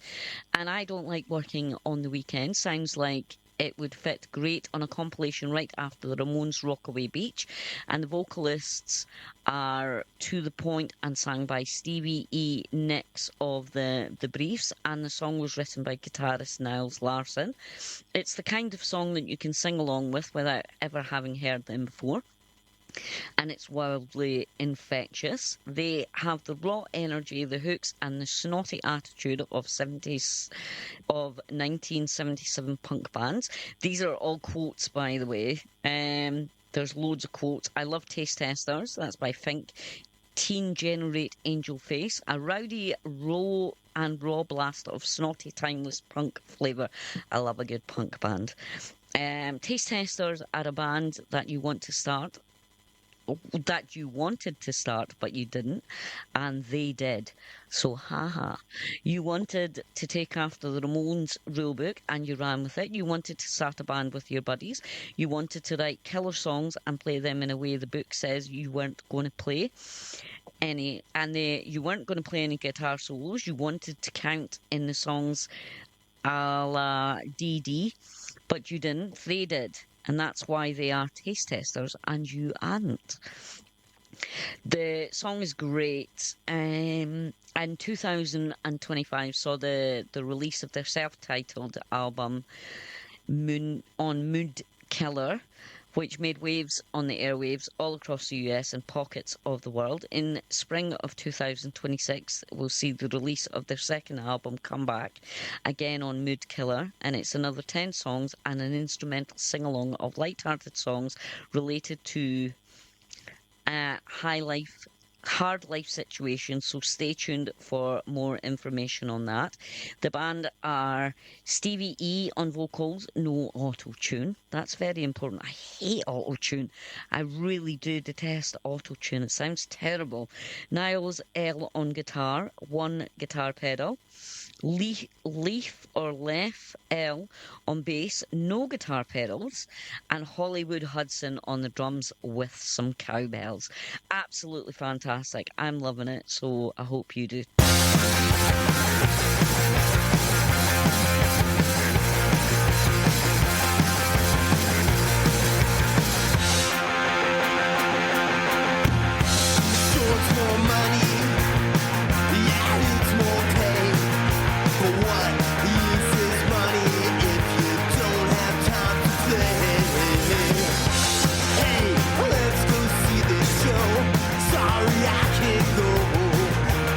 And I Don't Like Working on the Weekend sounds like it would fit great on a compilation right after the Ramones' Rockaway Beach. And the vocalists are to the point and sung by Stevie E. Nicks of the Briefs. And the song was written by guitarist Niles Larson. It's the kind of song that you can sing along with without ever having heard them before. And it's wildly infectious. They have the raw energy, the hooks, and the snotty attitude of 1977 punk bands. These are all quotes, by the way. There's loads of quotes. I love Taste Testers. That's by Fink. Teen Generate Angel Face. A rowdy, raw blast of snotty, timeless punk flavour. I love a good punk band. Taste Testers are a band that you wanted to start, but you didn't, and they did. So, haha. You wanted to take after the Ramones rulebook, and you ran with it. You wanted to start a band with your buddies. You wanted to write killer songs and play them in a way the book says you weren't going to play any, you weren't going to play any guitar solos. You wanted to count in the songs a la DD, but you didn't. They did. And that's why they are Taste Testers, and you aren't. The song is great. And 2025 saw the release of their self-titled album, Mood Killer, which made waves on the airwaves all across the US and pockets of the world. In spring of 2026, we'll see the release of their second album, Comeback, again on Mood Killer, and it's another 10 songs and an instrumental sing-along of light-hearted songs related to hard life situations, so stay tuned for more information on that. The band are Stevie E on vocals, no auto-tune. That's very important. I hate auto-tune. I really do detest auto-tune. It sounds terrible. Niles L on guitar, one guitar pedal. Leaf L on bass, no guitar pedals, and Hollywood Hudson on the drums with some cowbells. Absolutely fantastic. I'm loving it, so I hope you do. Sorry I can't go.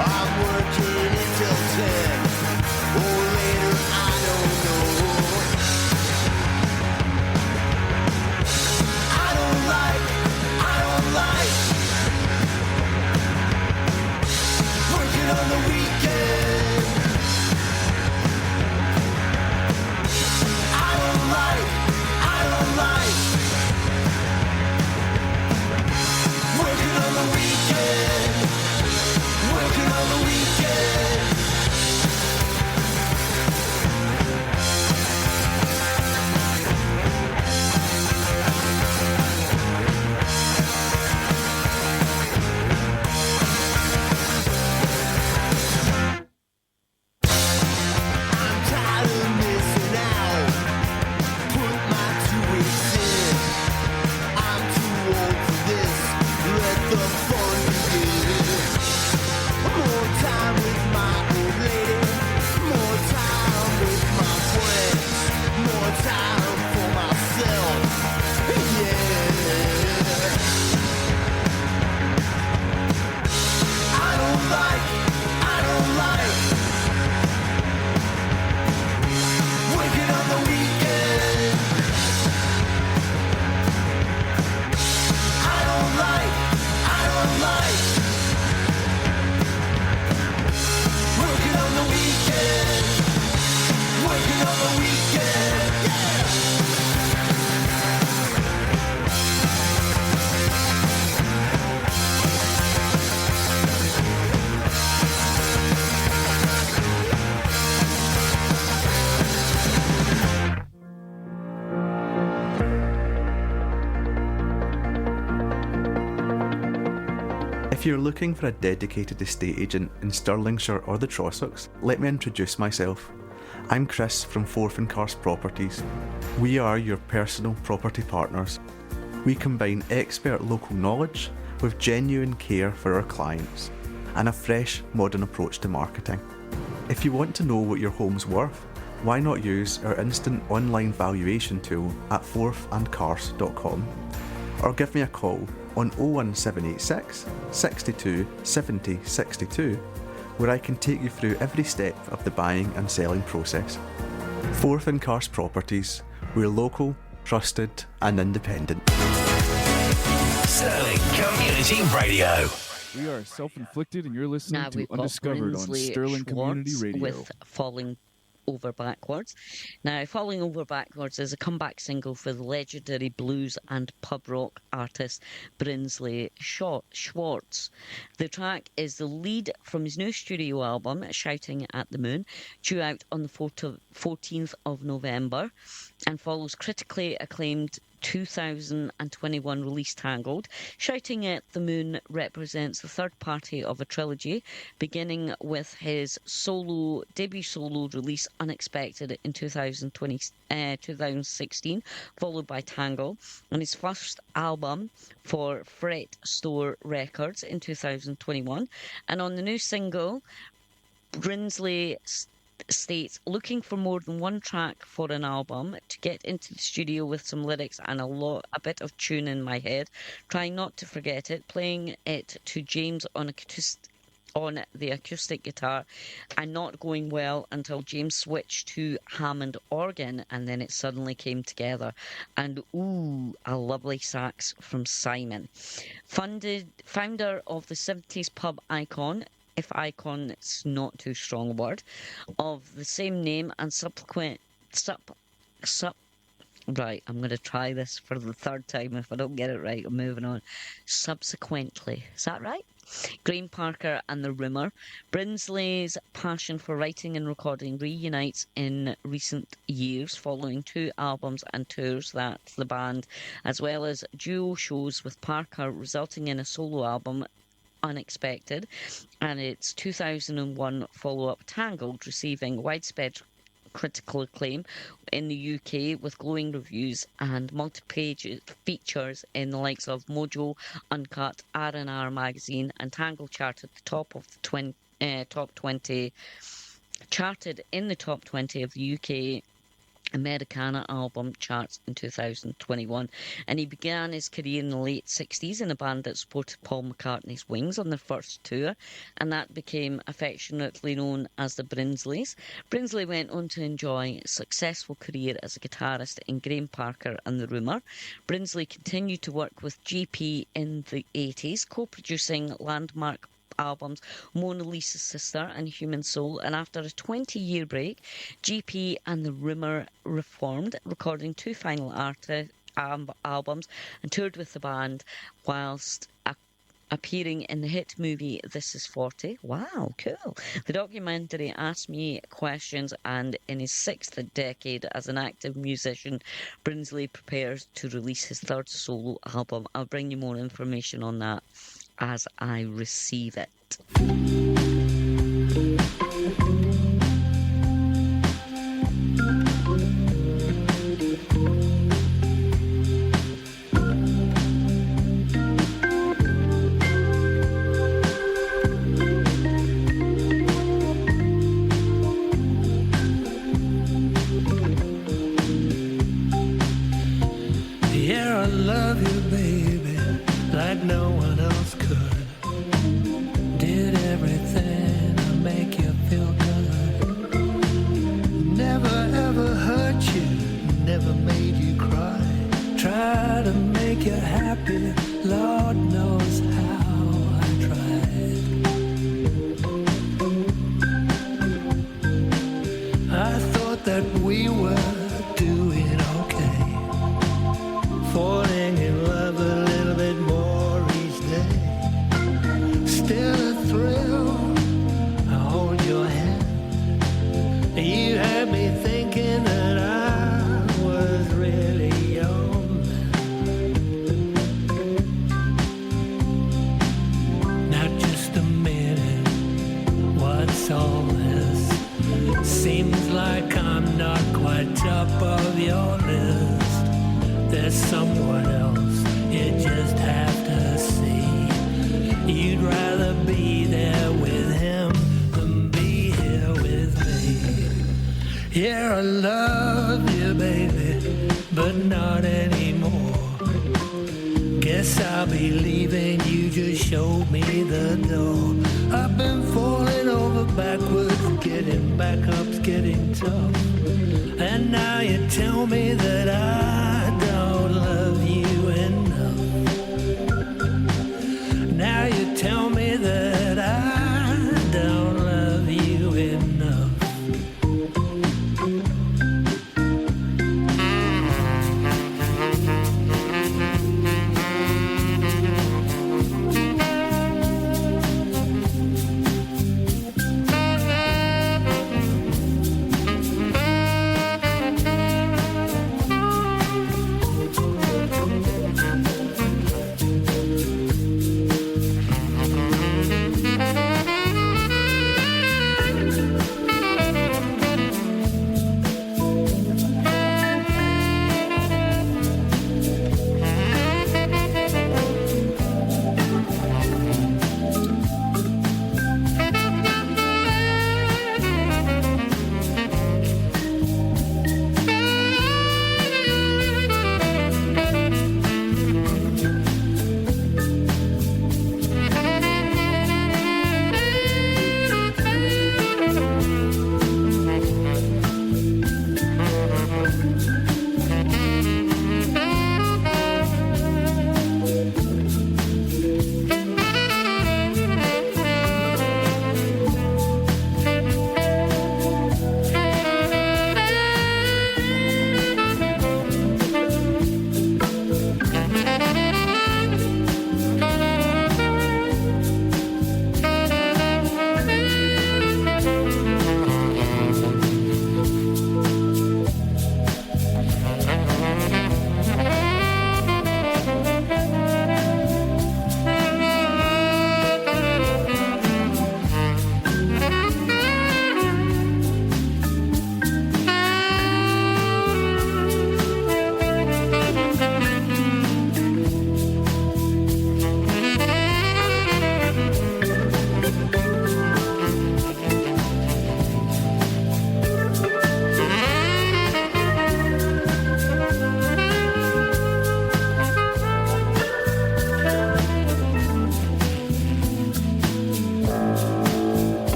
I'm working until 10. If you're looking for a dedicated estate agent in Stirlingshire or the Trossachs, let me introduce myself. I'm Chris from Forth and Karst Properties. We are your personal property partners. We combine expert local knowledge with genuine care for our clients and a fresh, modern approach to marketing. If you want to know what your home's worth, why not use our instant online valuation tool at forthandkarst.com, or give me a call on 01786 62 70 62, where I can take you through every step of the buying and selling process. Forth and Karst Properties, we're local, trusted and independent. Sterling Community Radio. We are self-inflicted, and you're listening Now to we've got Undiscovered on Brinsley Sterling Community Schwartz Radio. with Falling Over Backwards. Now, Falling Over Backwards is a comeback single for the legendary blues and pub rock artist Brinsley Schwartz. The track is the lead from his new studio album, Shouting at the Moon, due out on the 14th of November, and follows critically acclaimed 2021 release Tangled. Shouting at the Moon represents the third party of a trilogy, beginning with his debut solo release Unexpected in 2016, followed by Tangle, and his first album for Fret Store Records in 2021. And on the new single, Brinsley states, looking for more than one track for an album, to get into the studio with some lyrics and a bit of tune in my head, trying not to forget it, playing it to James on the acoustic guitar, and not going well until James switched to Hammond organ, and then it suddenly came together. And ooh, a lovely sax from Simon. Founder of the 70s pub icon, if icon it's not too strong a word, of the same name, and right, I'm going to try this for the third time. If I don't get it right, I'm moving on. Subsequently, is that right? Graham Parker and the Rumour. Brinsley's passion for writing and recording reunites in recent years following 2 albums and tours that the band, as well as duo shows with Parker, resulting in a solo album, Unexpected, and its 2001 follow-up Tangled, receiving widespread critical acclaim in the UK with glowing reviews and multi-page features in the likes of Mojo, Uncut, R&R magazine, and Tangled charted in the top 20 of the UK Americana album charts in 2021, and he began his career in the late 60s in a band that supported Paul McCartney's Wings on their first tour, and that became affectionately known as the Brinsleys. Brinsley went on to enjoy a successful career as a guitarist in Graham Parker and the Rumour. Brinsley continued to work with GP in the 80s, co-producing landmark albums Mona Lisa's Sister and Human Soul, and after a 20-year break, GP and the Rumour reformed, recording 2 final albums and toured with the band whilst appearing in the hit movie This Is 40. Wow, cool. The documentary asked me questions, and in his 6th decade as an active musician, Brinsley prepares to release his 3rd solo album. I'll bring you more information on that as I receive it. Yeah, I love you, baby, like no one else could. Did everything to make you feel good. Never ever hurt you, never made you cry. Try to make you happy, Lord knows how I tried. I thought that we were doing okay, falling in love a little bit more each day. Still a thrill, I hold your hand. You had me thinking that I was really young. I love you, baby, but not anymore. Guess I'll be leaving, you just showed me the door. I've been falling over backwards, getting back up's getting tough. And now you tell me that I don't love you enough. Now you tell me that I don't love you enough.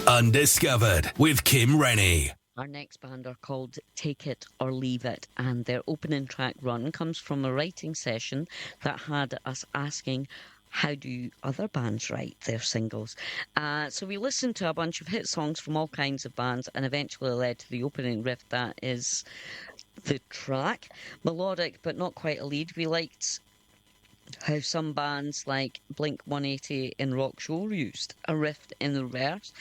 Undiscovered with Kim Rennie. Our next band are called Take It or Leave It, and their opening track Run comes from a writing session that had us asking, how do other bands write their singles? So we listened to a bunch of hit songs from all kinds of bands and eventually led to the opening riff that is the track. Melodic but not quite a lead. We liked how some bands like Blink-182 in Rock Show used a riff in the verse.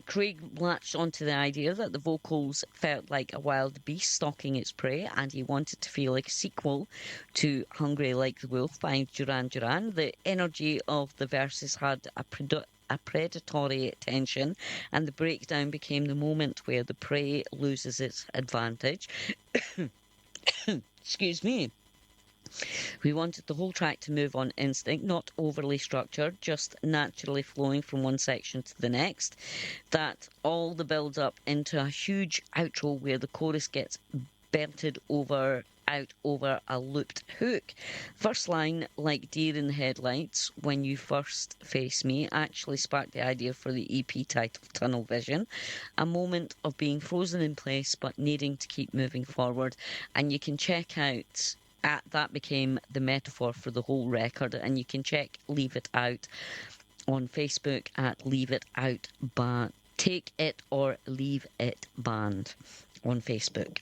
Craig latched onto the idea that the vocals felt like a wild beast stalking its prey, and he wanted to feel like a sequel to Hungry Like the Wolf by Duran Duran. The energy of the verses had a predatory tension, and the breakdown became the moment where the prey loses its advantage. Excuse me. We wanted the whole track to move on instinct, not overly structured, just naturally flowing from one section to the next. That all the build up into a huge outro where the chorus gets belted out over a looped hook. First line, like deer in the headlights, when you first face me, actually sparked the idea for the EP title Tunnel Vision. A moment of being frozen in place but needing to keep moving forward. And you can check out that became the metaphor for the whole record, and you can check Leave It Out on Facebook at Leave It Out Band. Take It or Leave It Band on Facebook.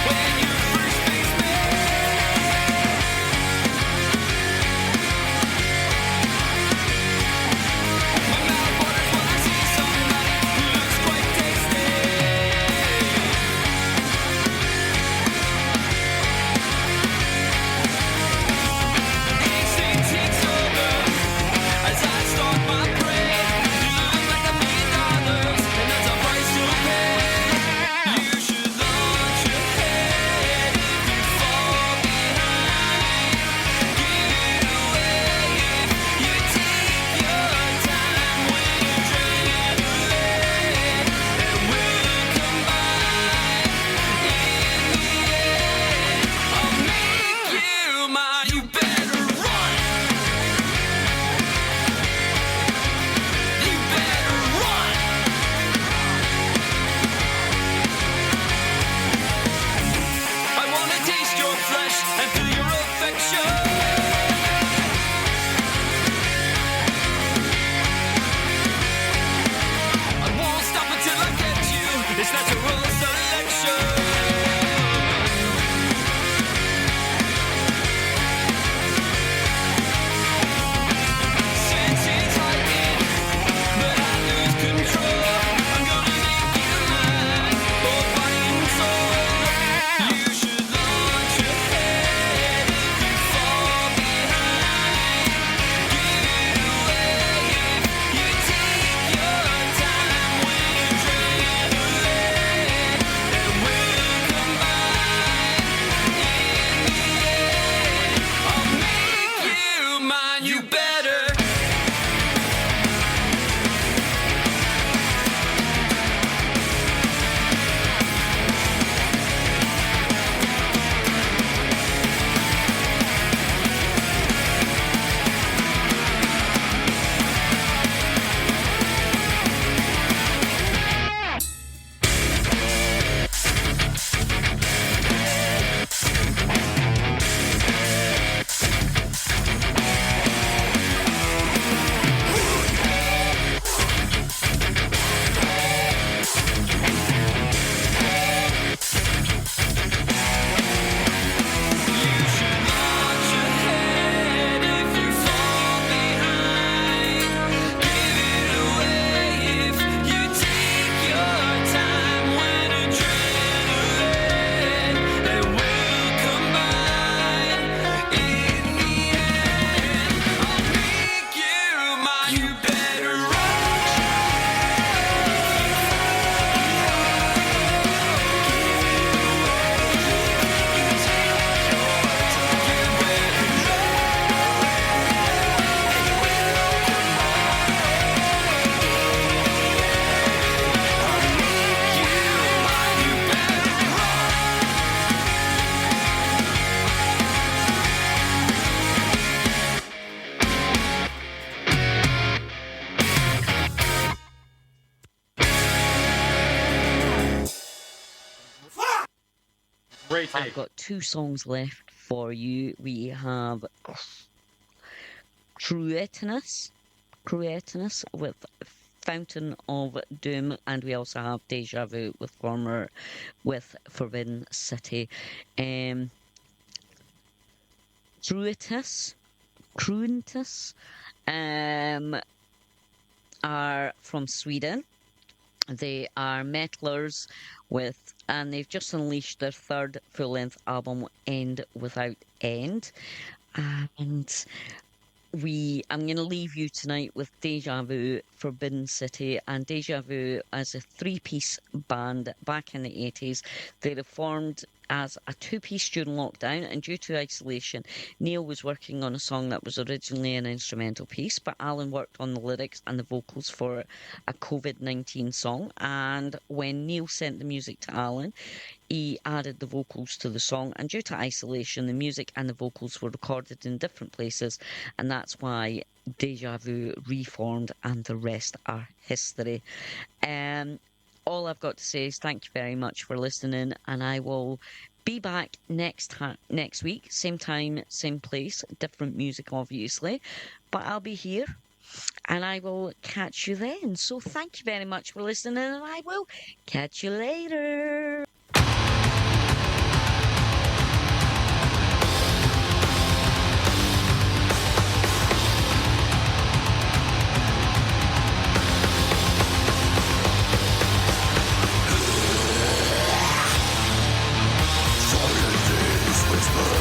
When you first face me, It's natural selection. Senses heightened, but I lose control. I'm gonna make you mine, both body and soul. You should launch ahead if you fall behind. Give it away if you take your time when adrenaline and we'll combine. In the end, I'll make you mine. You better. I've got two songs left for you. We have Cruetinous with Fountain of Doom, and we also have Deja Vu with Forbidden City. Cruentus are from Sweden. They are metalers and they've just unleashed their third full-length album, End Without End. And I'm going to leave you tonight with Deja Vu, Forbidden City, and Deja Vu as a three-piece band back in the 80s. They were formed as a two-piece during lockdown, and due to isolation, Neil was working on a song that was originally an instrumental piece, but Alan worked on the lyrics and the vocals for a COVID-19 song, and when Neil sent the music to Alan, he added the vocals to the song, and due to isolation, the music and the vocals were recorded in different places, and that's why Deja Vu reformed, and the rest are history. All I've got to say is thank you very much for listening, and I will be back next week, same time, same place, different music obviously, but I'll be here and I will catch you then. So thank you very much for listening, and I will catch you later. Before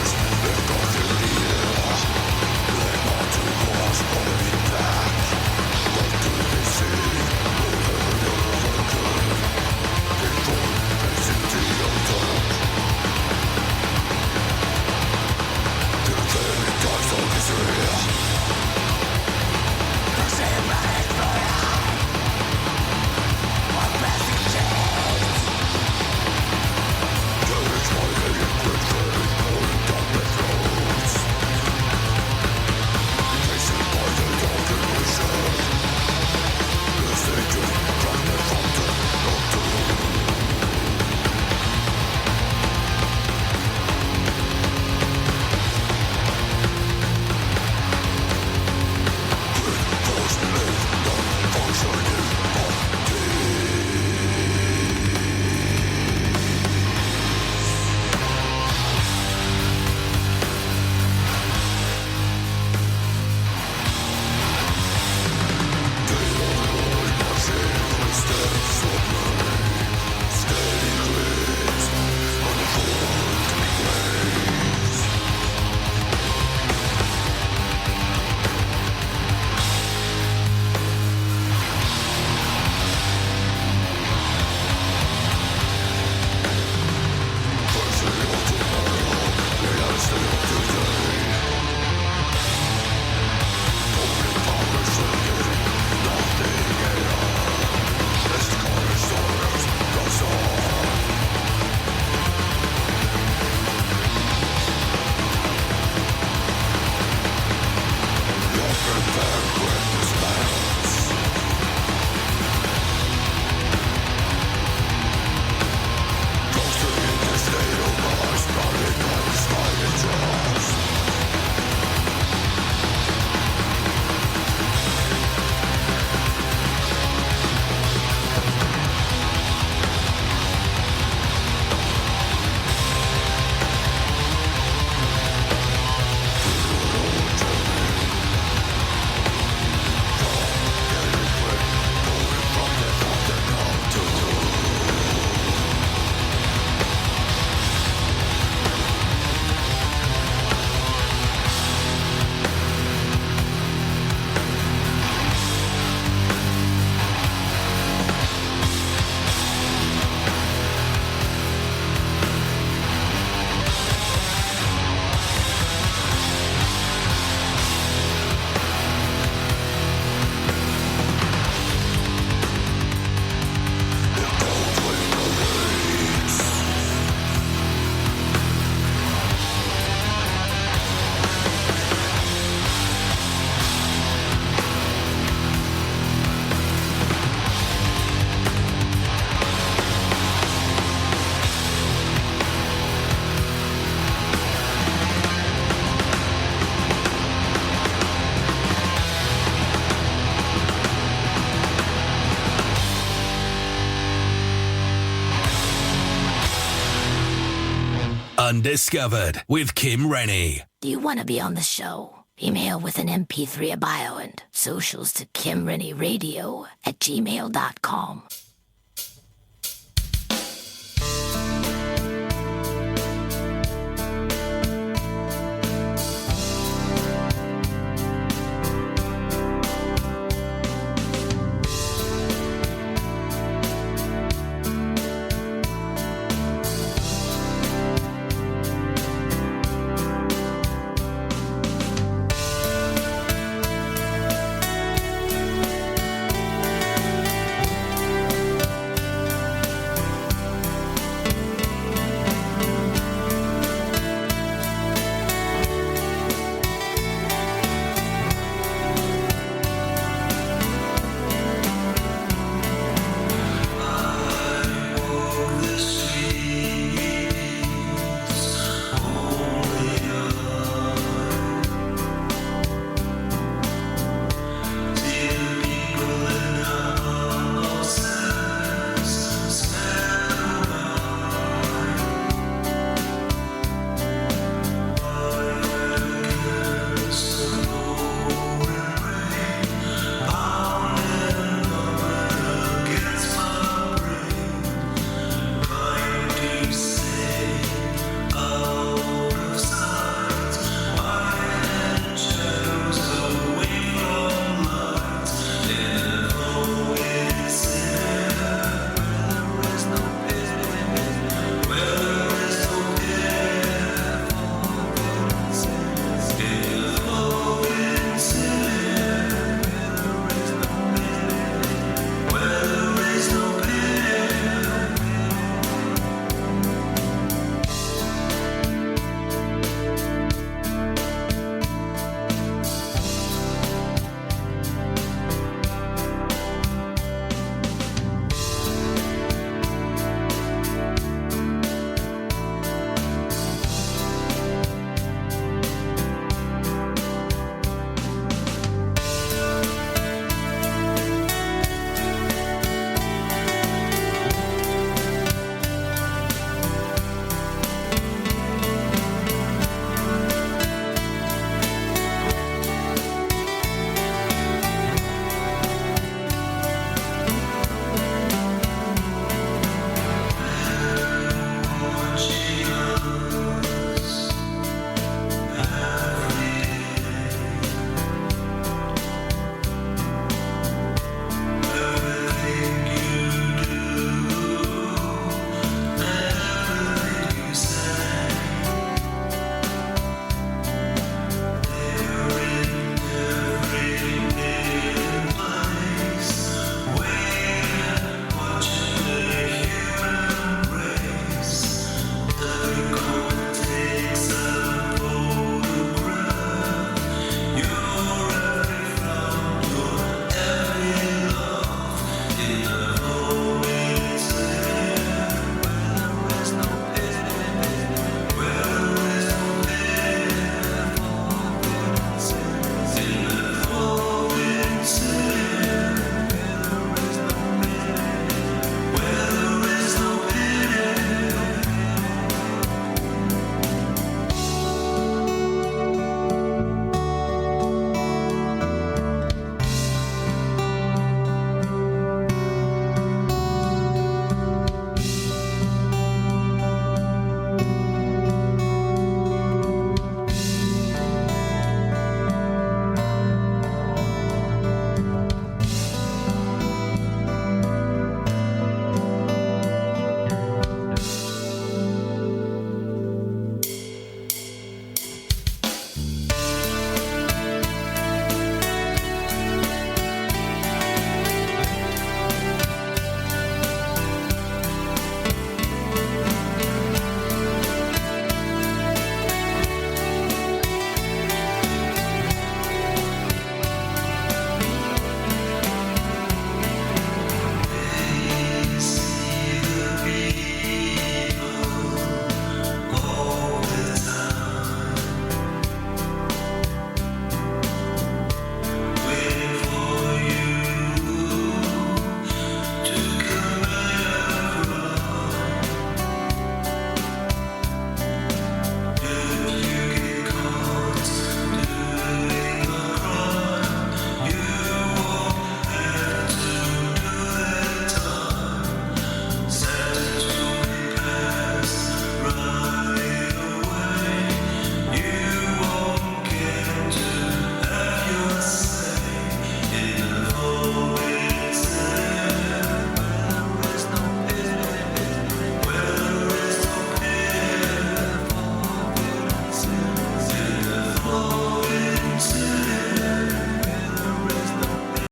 Undiscovered with Kim Rennie. Do you want to be on the show? Email with an MP3 a bio and socials to kimrennieradio@gmail.com.